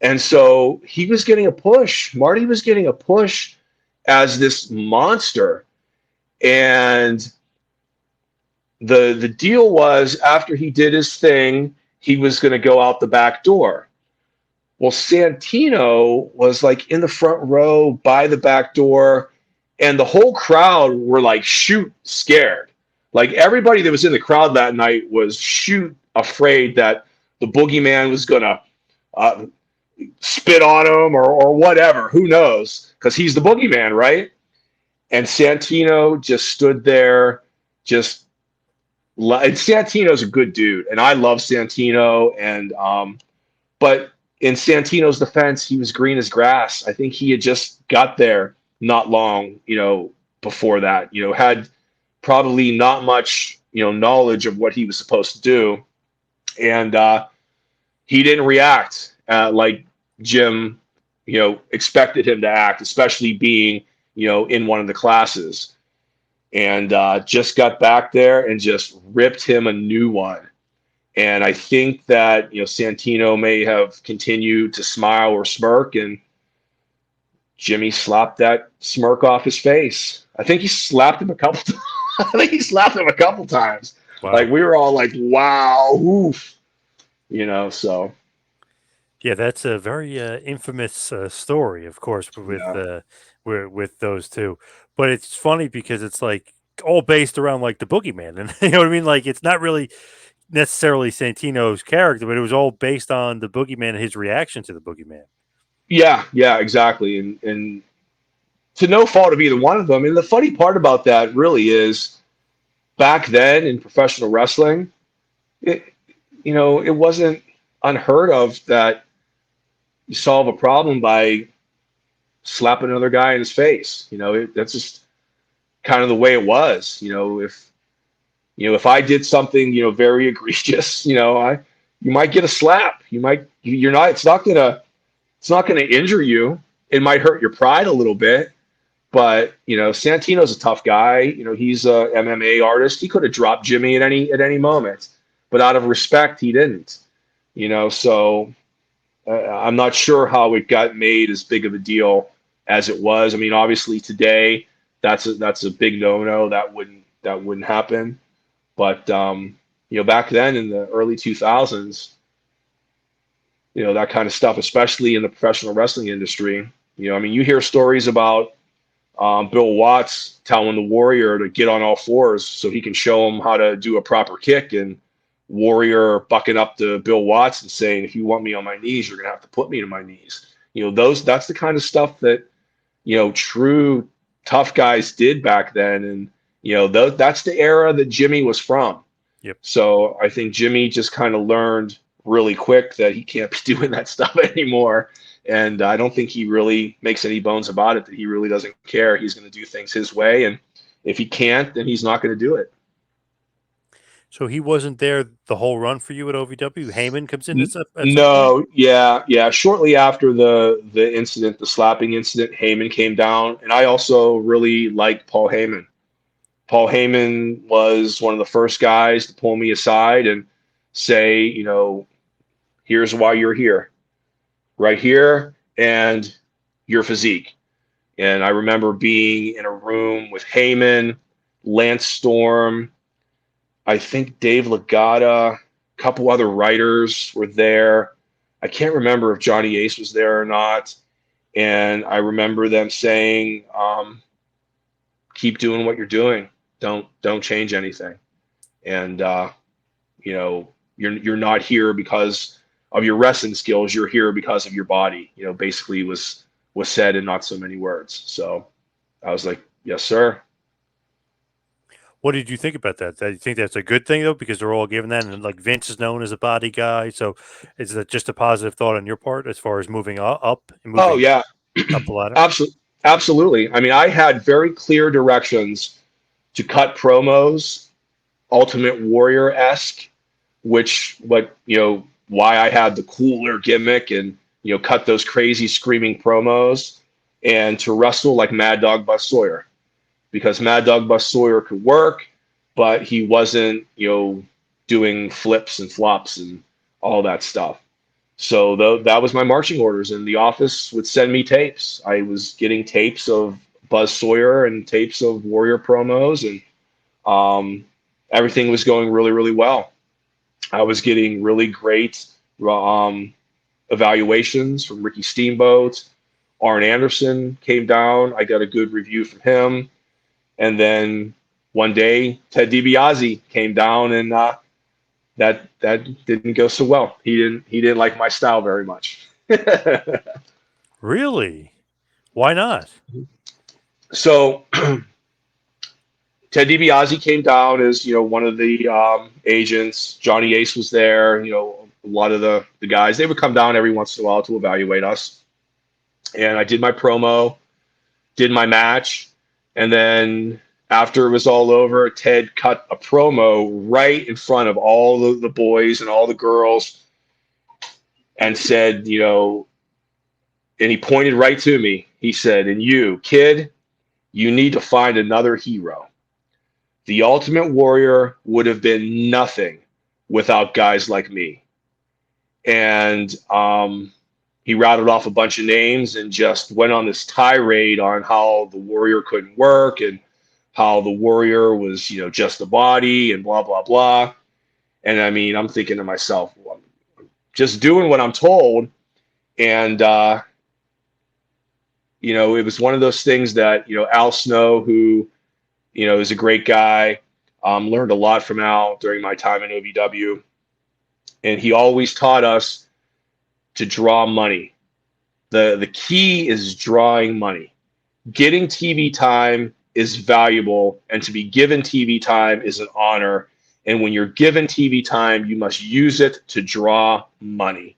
Speaker 2: And so he was getting a push. Marty was getting a push as this monster. And the deal was, after he did his thing, he was going to go out the back door. Well, Santino was like in the front row by the back door, and the whole crowd were like shoot scared. Like everybody that was in the crowd that night was shoot afraid that the boogeyman was going to spit on him or whatever. Who knows? Because he's the boogeyman, right? And Santino just stood there, and Santino's a good dude, and I love Santino. And but in Santino's defense, he was green as grass. I think he had just got there not long, before that. Had probably not much, knowledge of what he was supposed to do, and he didn't react like Jim, expected him to act, especially being, in one of the classes. And just got back there and just ripped him a new one. And I think that, Santino may have continued to smile or smirk, and Jimmy slapped that smirk off his face. I think he slapped him a couple times.
Speaker 1: Wow.
Speaker 2: Like, we were all like, wow, oof. So.
Speaker 1: Yeah, that's a very infamous story, of course, with those two. But it's funny because it's like all based around like the boogeyman, and you know what I mean. Like it's not really necessarily Santino's character, but it was all based on the boogeyman and his reaction to the boogeyman.
Speaker 2: Yeah, exactly, and to no fault of either one of them. And the funny part about that really is, back then in professional wrestling, it wasn't unheard of that you solve a problem by slapping another guy in his face. That's just kind of the way it was. If I did something, very egregious, you might get a slap. It's not gonna injure you. It might hurt your pride a little bit, but Santino's a tough guy. He's a MMA artist. He could have dropped Jimmy at any moment, but out of respect, he didn't. So I'm not sure how it got made as big of a deal as it was. I mean, obviously today that's a big no-no. That wouldn't happen. But back then in the early 2000s, that kind of stuff, especially in the professional wrestling industry. You hear stories about Bill Watts telling the Warrior to get on all fours so he can show him how to do a proper kick, and Warrior bucking up to Bill Watts and saying, if you want me on my knees, you're going to have to put me to my knees. That's the kind of stuff that, true tough guys did back then. And, that's the era that Jimmy was from.
Speaker 1: Yep.
Speaker 2: So I think Jimmy just kind of learned really quick that he can't be doing that stuff anymore. And I don't think he really makes any bones about it, that he really doesn't care. He's going to do things his way. And if he can't, then he's not going to do it.
Speaker 1: So he wasn't there the whole run for you at OVW? Heyman comes in at
Speaker 2: No, yeah. Shortly after the incident, the slapping incident, Heyman came down. And I also really like Paul Heyman. Paul Heyman was one of the first guys to pull me aside and say, here's why you're here. Right here, and your physique. And I remember being in a room with Heyman, Lance Storm, I think Dave Lagata, couple other writers were there. I can't remember if Johnny Ace was there or not. And I remember them saying, keep doing what you're doing. Don't change anything. And you know, you're not here because of your wrestling skills. You're here because of your body. You know, basically was said in not so many words. So I was like, yes, sir.
Speaker 1: What did you think about that? Do you think that's a good thing though, because they're all given that, and like Vince is known as a body guy, so is that just a positive thought on your part as far as moving up and
Speaker 2: Oh
Speaker 1: moving
Speaker 2: yeah,
Speaker 1: up the ladder?
Speaker 2: absolutely, absolutely. I mean, I had very clear directions to cut promos, Ultimate Warrior esque, which what why I had the cooler gimmick and cut those crazy screaming promos, and to wrestle like Mad Dog Bus Sawyer, because Mad Dog Bus Sawyer could work, but he wasn't doing flips and flops and all that stuff. So that was my marching orders, and the office would send me tapes. I was getting tapes of Buzz Sawyer and tapes of Warrior promos, and everything was going really, really well. I was getting really great um, evaluations from Ricky Steamboat. Arn Anderson came down. I got a good review from him. And then one day, Ted DiBiase came down, and that didn't go so well. He didn't like my style very much.
Speaker 1: Really? Why not?
Speaker 2: So Ted DiBiase came down as one of the agents. Johnny Ace was there. A lot of the guys, they would come down every once in a while to evaluate us. And I did my promo, did my match, and then after it was all over, Ted cut a promo right in front of all the boys and all the girls, and said, and he pointed right to me. He said, "And you, kid, you need to find another hero. The Ultimate Warrior would have been nothing without guys like me." And he rattled off a bunch of names and just went on this tirade on how the Warrior couldn't work and how the Warrior was, just the body and blah, blah, blah. And I mean, I'm thinking to myself, well, I'm just doing what I'm told. And, it was one of those things that, Al Snow, who, is a great guy, learned a lot from Al during my time in OVW. And he always taught us to draw money. The key is drawing money. Getting TV time is valuable, and to be given TV time is an honor. And when you're given TV time, you must use it to draw money.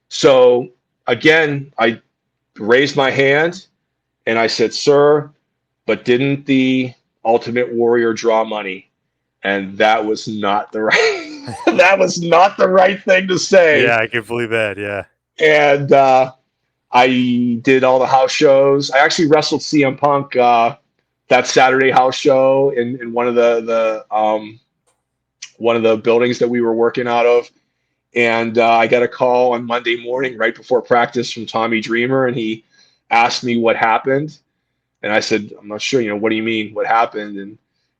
Speaker 2: So again, I raised my hand and I said, "Sir, but didn't the Ultimate Warrior draw money?" And that was not the right that was not the right thing to say.
Speaker 1: Yeah, I can believe that. Yeah.
Speaker 2: And I did all the house shows. I actually wrestled CM Punk that Saturday house show in one of the buildings that we were working out of. And I got a call on Monday morning right before practice from Tommy Dreamer, and he asked me what happened. And I said, "I'm not sure. What do you mean? What happened?" And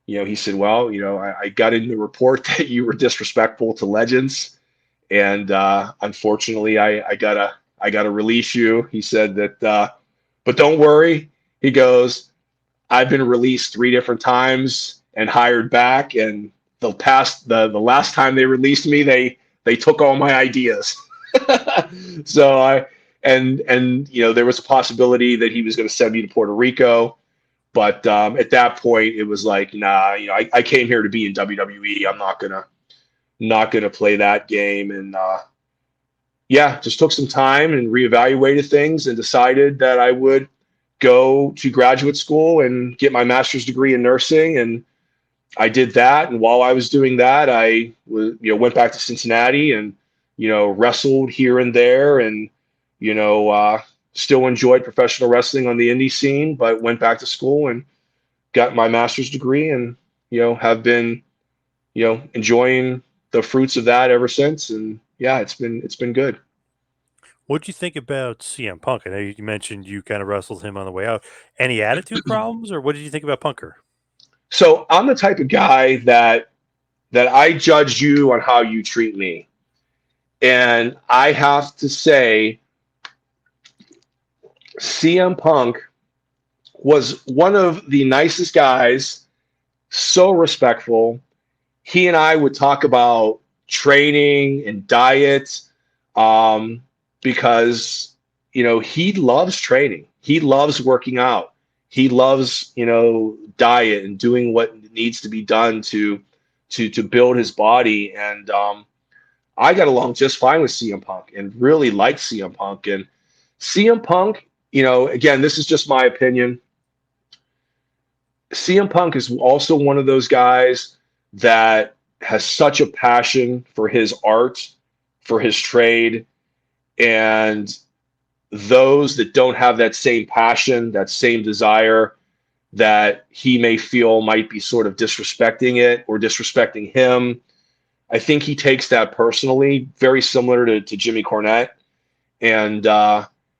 Speaker 2: he said, "Well, I got in the report that you were disrespectful to legends, and unfortunately, I gotta release you." He said that, but don't worry. He goes, "I've been released 3 different times and hired back, and the last time they released me, they took all my ideas." So there was a possibility that he was going to send me to Puerto Rico. But at that point, it was like, nah, I came here to be in WWE. I'm not gonna play that game. And just took some time and reevaluated things and decided that I would go to graduate school and get my master's degree in nursing. And I did that. And while I was doing that, I went back to Cincinnati and wrestled here and there, and still enjoyed professional wrestling on the indie scene, but went back to school and got my master's degree, and have been enjoying the fruits of that ever since. And yeah, it's been good.
Speaker 1: What did you think about CM Punk? I know you mentioned you kind of wrestled him on the way out. Any attitude problems, or what did you think about Punker?
Speaker 2: So I'm the type of guy that that I judge you on how you treat me. And I have to say, CM Punk was one of the nicest guys, so respectful. He and I would talk about training and diet, um, because, he loves training. He loves working out. He loves, diet and doing what needs to be done to build his body. And I got along just fine with CM Punk and really liked CM Punk. And CM Punk, again, this is just my opinion. CM Punk is also one of those guys that has such a passion for his art, for his trade, and those that don't have that same passion, that same desire, that he may feel might be sort of disrespecting it or disrespecting him. I think he takes that personally, very similar to Jimmy Cornette. And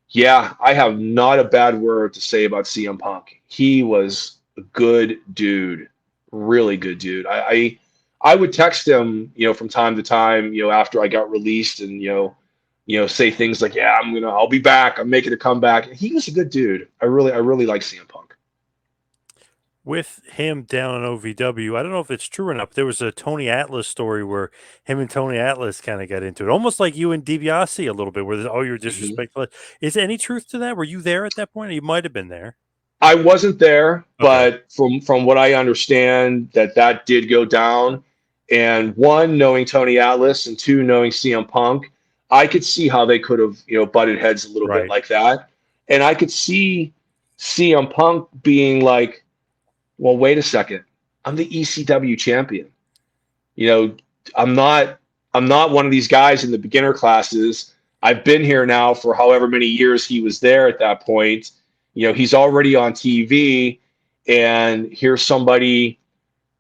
Speaker 2: yeah, I have not a bad word to say about CM Punk. He was a good dude, really good dude. I would text him, from time to time, after I got released, and say things like, "Yeah, I'll be back. I'm making a comeback." And he was a good dude. I really like CM Punk.
Speaker 1: With him down in OVW, I don't know if it's true or not, but there was a Tony Atlas story where him and Tony Atlas kind of got into it, almost like you and DiBiase a little bit, where there's, oh, you're
Speaker 2: Mhm.
Speaker 1: disrespectful. Is there any truth to that? Were you there at that point? You might have been there.
Speaker 2: I wasn't there,
Speaker 1: Okay.
Speaker 2: but from what I understand, that did go down. And one, knowing Tony Atlas, and two, knowing CM Punk, I could see how they could have, butted heads a little bit
Speaker 1: Right.
Speaker 2: like that. And I could see CM Punk being like, well, wait a second, I'm the ECW champion. You know, I'm not I'm not one of these guys in the beginner classes. I've been here now for however many years he was there at that point. He's already on TV, and here's somebody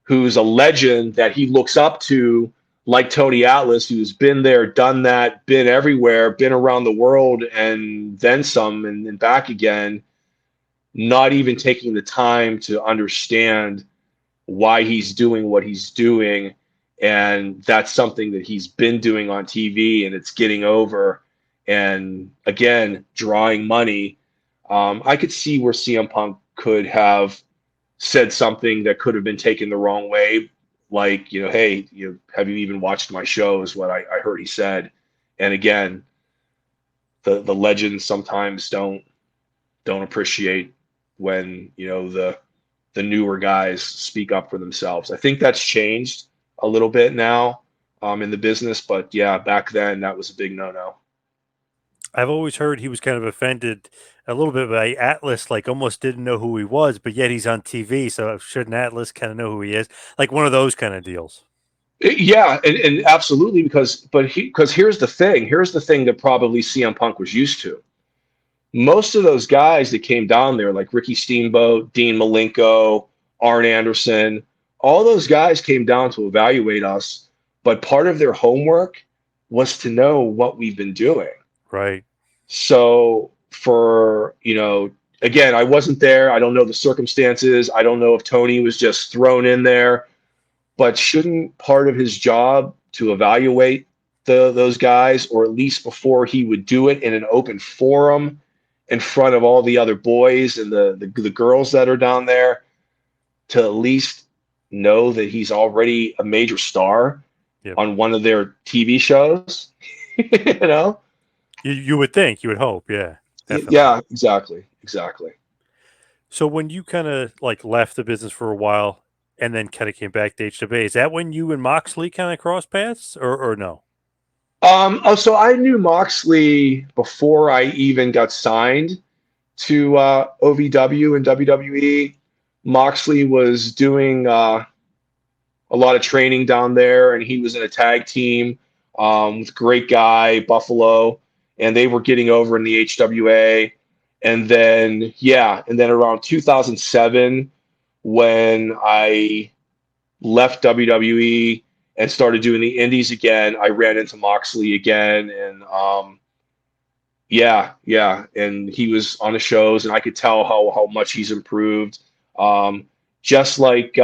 Speaker 2: who's a legend that he looks up to, like Tony Atlas, who's been there, done that, been everywhere, been around the world, and then some, and back again, not even taking the time to understand why he's doing what he's doing. And that's something that he's been doing on TV, and it's getting over. And again, drawing money. I could see where CM Punk could have said something that could have been taken the wrong way. Like, hey, have you even watched my show, is what I heard he said. And again, the legends sometimes don't appreciate when, the newer guys speak up for themselves. I think that's changed a little bit now, in the business, but yeah, back then that was a big no-no.
Speaker 1: I've always heard he was kind of offended a little bit by Atlas, like almost didn't know who he was, but yet he's on TV. So shouldn't Atlas kind of know who he is? Like one of those kind of deals.
Speaker 2: Yeah, and absolutely, because here's the thing that probably CM Punk was used to. Most of those guys that came down there, like Ricky Steamboat, Dean Malenko, Arn Anderson, all those guys came down to evaluate us, but part of their homework was to know what we've been doing.
Speaker 1: Right.
Speaker 2: So for, again, I wasn't there. I don't know the circumstances. I don't know if Tony was just thrown in there, but shouldn't part of his job to evaluate those guys, or at least before he would do it in an open forum in front of all the other boys and the girls that are down there, to at least know that he's already a major star
Speaker 1: Yep.
Speaker 2: on one of their TV shows, you know?
Speaker 1: You would think, you would hope. Yeah, definitely.
Speaker 2: Yeah, exactly.
Speaker 1: So when you kind of like left the business for a while and then kind of came back to HWA, is that when you and Moxley kind of crossed paths or no?
Speaker 2: So I knew Moxley before I even got signed to OVW and WWE. Moxley was doing a lot of training down there, and he was in a tag team with a great guy, Buffalo, and they were getting over in the HWA. And then, yeah, and then around 2007, when I left WWE and started doing the indies again, I ran into Moxley again, and yeah, and he was on the shows, and I could tell how much he's improved. Just like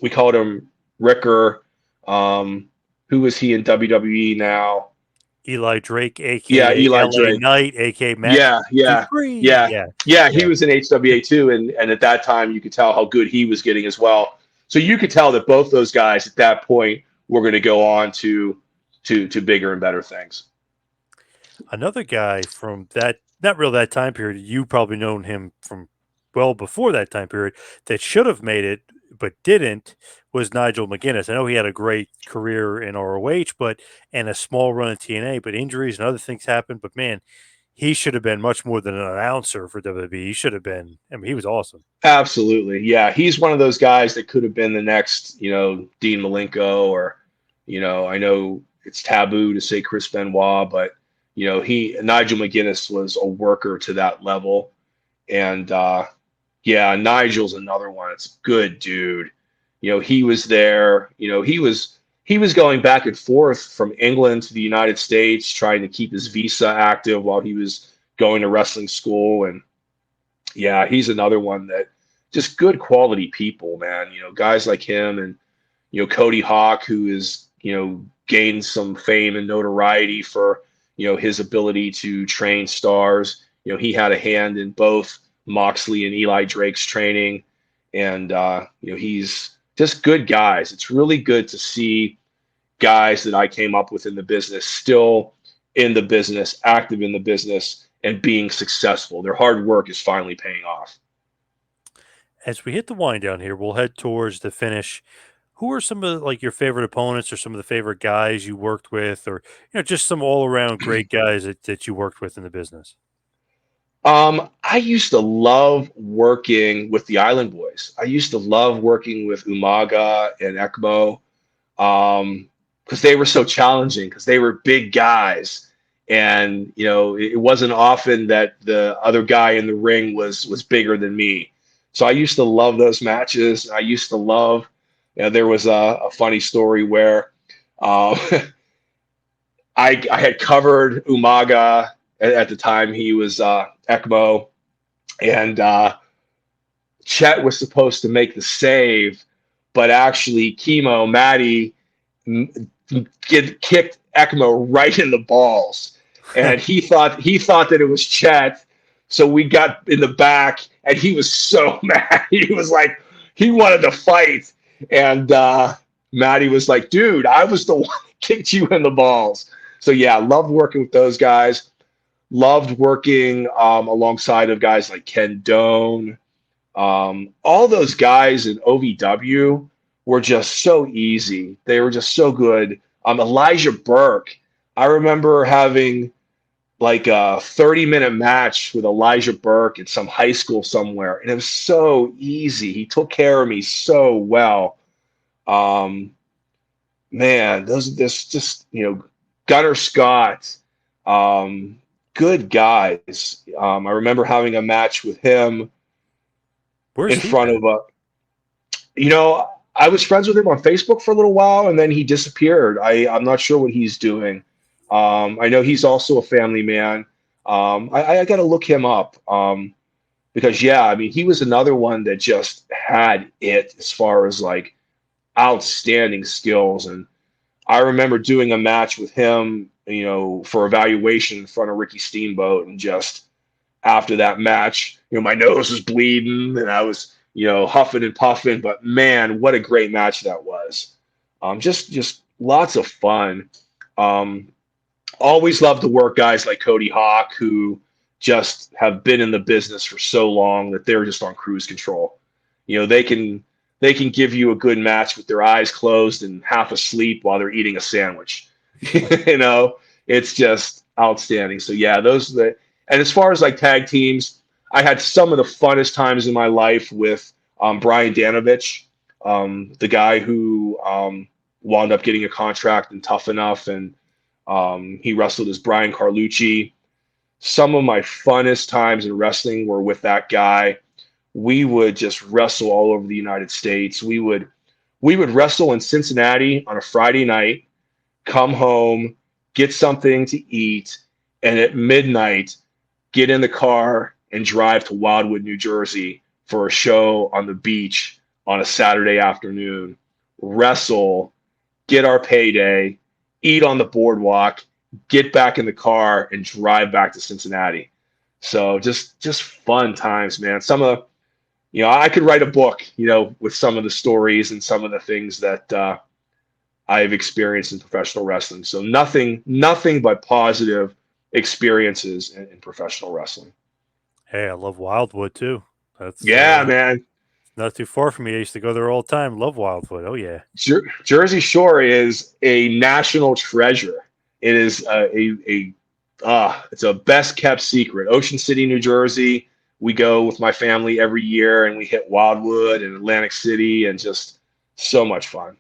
Speaker 2: we called him Ricker. Who is he in WWE now?
Speaker 1: Eli Drake,
Speaker 2: Yeah,
Speaker 1: aka
Speaker 2: Eli
Speaker 1: LA
Speaker 2: Drake.
Speaker 1: Knight, aka Matt
Speaker 2: Yeah, yeah,
Speaker 1: Dupree.
Speaker 2: yeah,
Speaker 1: Yeah,
Speaker 2: yeah. He
Speaker 1: yeah.
Speaker 2: was in HWA too, and at that time you could tell how good he was getting as well. So you could tell that both those guys at that point were going to go on to bigger and better things.
Speaker 1: Another guy from that, not real that time period, you probably known him from well before that time period, that should have made it but didn't, was Nigel McGuinness. I know he had a great career in ROH, but and a small run in TNA, but injuries and other things happened. But man, he should have been much more than an announcer for WWE. He should have been. I mean, he was awesome.
Speaker 2: Absolutely, yeah. He's one of those guys that could have been the next, Dean Malenko, or, I know it's taboo to say Chris Benoit, but he Nigel McGuinness was a worker to that level, and yeah, Nigel's another one. It's a good dude. He was there. He was going back and forth from England to the United States, trying to keep his visa active while he was going to wrestling school. And yeah, he's another one that just good quality people, man. Guys like him, and Cody Hawk, who is gained some fame and notoriety for his ability to train stars. He had a hand in both Moxley and Eli Drake's training, and he's just good guys. It's really good to see guys that I came up with in the business still in the business, active in the business, and being successful. Their hard work is finally paying off.
Speaker 1: As we hit the wind down here, we'll head towards the finish. Who are some of like your favorite opponents, or some of the favorite guys you worked with, or just some all around great guys that you worked with in the business?
Speaker 2: I used to love working with the Island Boys. I used to love working with Umaga and Ekmo, because they were so challenging, because they were big guys, and it wasn't often that the other guy in the ring was bigger than me. So I used to love those matches. I used to love. There was a funny story where um, I had covered Umaga at the time he was ECMO, and Chet was supposed to make the save, but actually Chemo Maddie kicked ECMO right in the balls, and he thought that it was Chet. So we got in the back, and he was so mad. He was like, he wanted to fight, and Maddie was like, "Dude, I was the one that kicked you in the balls." So yeah, loved working with those guys. Loved working alongside of guys like Ken Doan. All those guys in OVW were just so easy. They were just so good. Elijah Burke. I remember having like a 30-minute match with Elijah Burke in some high school somewhere, and it was so easy. He took care of me so well. Um, Man, those this just Gunnar Scott, good guys. I remember having a match with him
Speaker 1: Where's
Speaker 2: in
Speaker 1: he
Speaker 2: front
Speaker 1: been?
Speaker 2: of I was friends with him on Facebook for a little while, and then he disappeared. I'm not sure what he's doing. I know he's also a family man. I got to look him up, because yeah, I mean he was another one that just had it as far as like outstanding skills. And I remember doing a match with him, for evaluation in front of Ricky Steamboat, and just after that match, my nose was bleeding and I was, huffing and puffing. But man, what a great match that was! Just lots of fun. Um, Always love to work guys like Cody Hawk, who just have been in the business for so long that they're just on cruise control. They can give you a good match with their eyes closed and half asleep while they're eating a sandwich. It's just outstanding. So yeah, those are the. And as far as like tag teams, I had some of the funnest times in my life with Brian Danovich, the guy who wound up getting a contract in Tough Enough, and he wrestled as Brian Carlucci. Some of my funnest times in wrestling were with that guy. We would just wrestle all over the United States. We would wrestle in Cincinnati on a Friday night, come home, get something to eat, and at midnight get in the car and drive to Wildwood, New Jersey for a show on the beach on a Saturday afternoon. wrestle, get our payday, eat on the boardwalk, get back in the car, and drive back to Cincinnati. So just fun times, man. Some of I could write a book, with some of the stories and some of the things that I've experienced in professional wrestling. So nothing but positive experiences in professional wrestling.
Speaker 1: Hey, I love Wildwood too. That's
Speaker 2: Yeah, man.
Speaker 1: not too far from me. I used to go there all the time. Love Wildwood. Oh yeah.
Speaker 2: Jersey Shore is a national treasure. It is it's a best kept secret. Ocean City, New Jersey. We go with my family every year, and we hit Wildwood and Atlantic City, and just so much fun.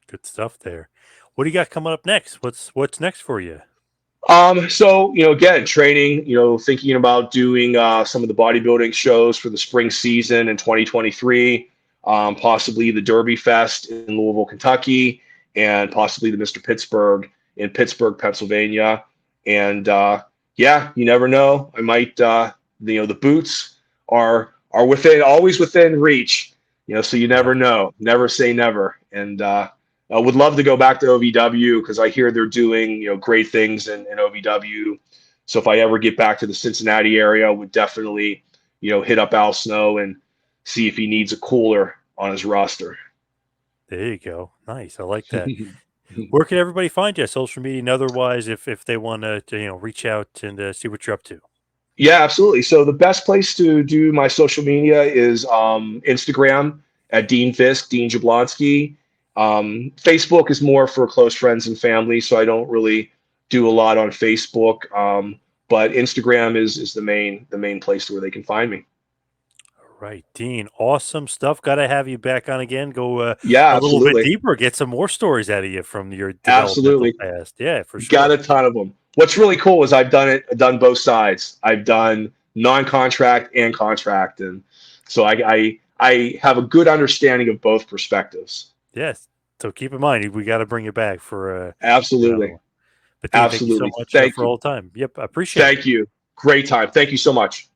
Speaker 1: Good stuff there. What do you got coming up next? What's next for you?
Speaker 2: So again, training. Thinking about doing some of the bodybuilding shows for the spring season in 2023. Possibly the Derby Fest in Louisville, Kentucky, and possibly the Mr. Pittsburgh in Pittsburgh, Pennsylvania. And yeah, you never know. I might. The boots are always within reach. So you never know. Never say never. And I would love to go back to OVW because I hear they're doing great things in OVW. So if I ever get back to the Cincinnati area, I would definitely hit up Al Snow and see if he needs a cooler on his roster.
Speaker 1: There you go. Nice. I like that. Where can everybody find you, social media and otherwise, if they want to reach out and see what you're up to?
Speaker 2: Yeah, absolutely. So the best place to do my social media is Instagram at Dean Visk, Dean Jablonski. Facebook is more for close friends and family, so I don't really do a lot on Facebook. But Instagram is the main place where they can find me.
Speaker 1: All right, Dean. Awesome stuff. Got to have you back on again. Go a
Speaker 2: Yeah,
Speaker 1: little bit
Speaker 2: absolutely.
Speaker 1: deeper. Get some more stories out of you from your developmental
Speaker 2: Absolutely.
Speaker 1: past. Yeah, for
Speaker 2: Got
Speaker 1: sure.
Speaker 2: a ton of them. What's really cool is I've done both sides. I've done non-contract and contract, and so I have a good understanding of both perspectives.
Speaker 1: Yes. So keep in mind, we got to bring you back for
Speaker 2: Absolutely.
Speaker 1: But Dean, thank you so
Speaker 2: Absolutely.
Speaker 1: much
Speaker 2: Thank
Speaker 1: for
Speaker 2: you.
Speaker 1: all the time. Yep, I appreciate it.
Speaker 2: Thank you. Great time. Thank you so much.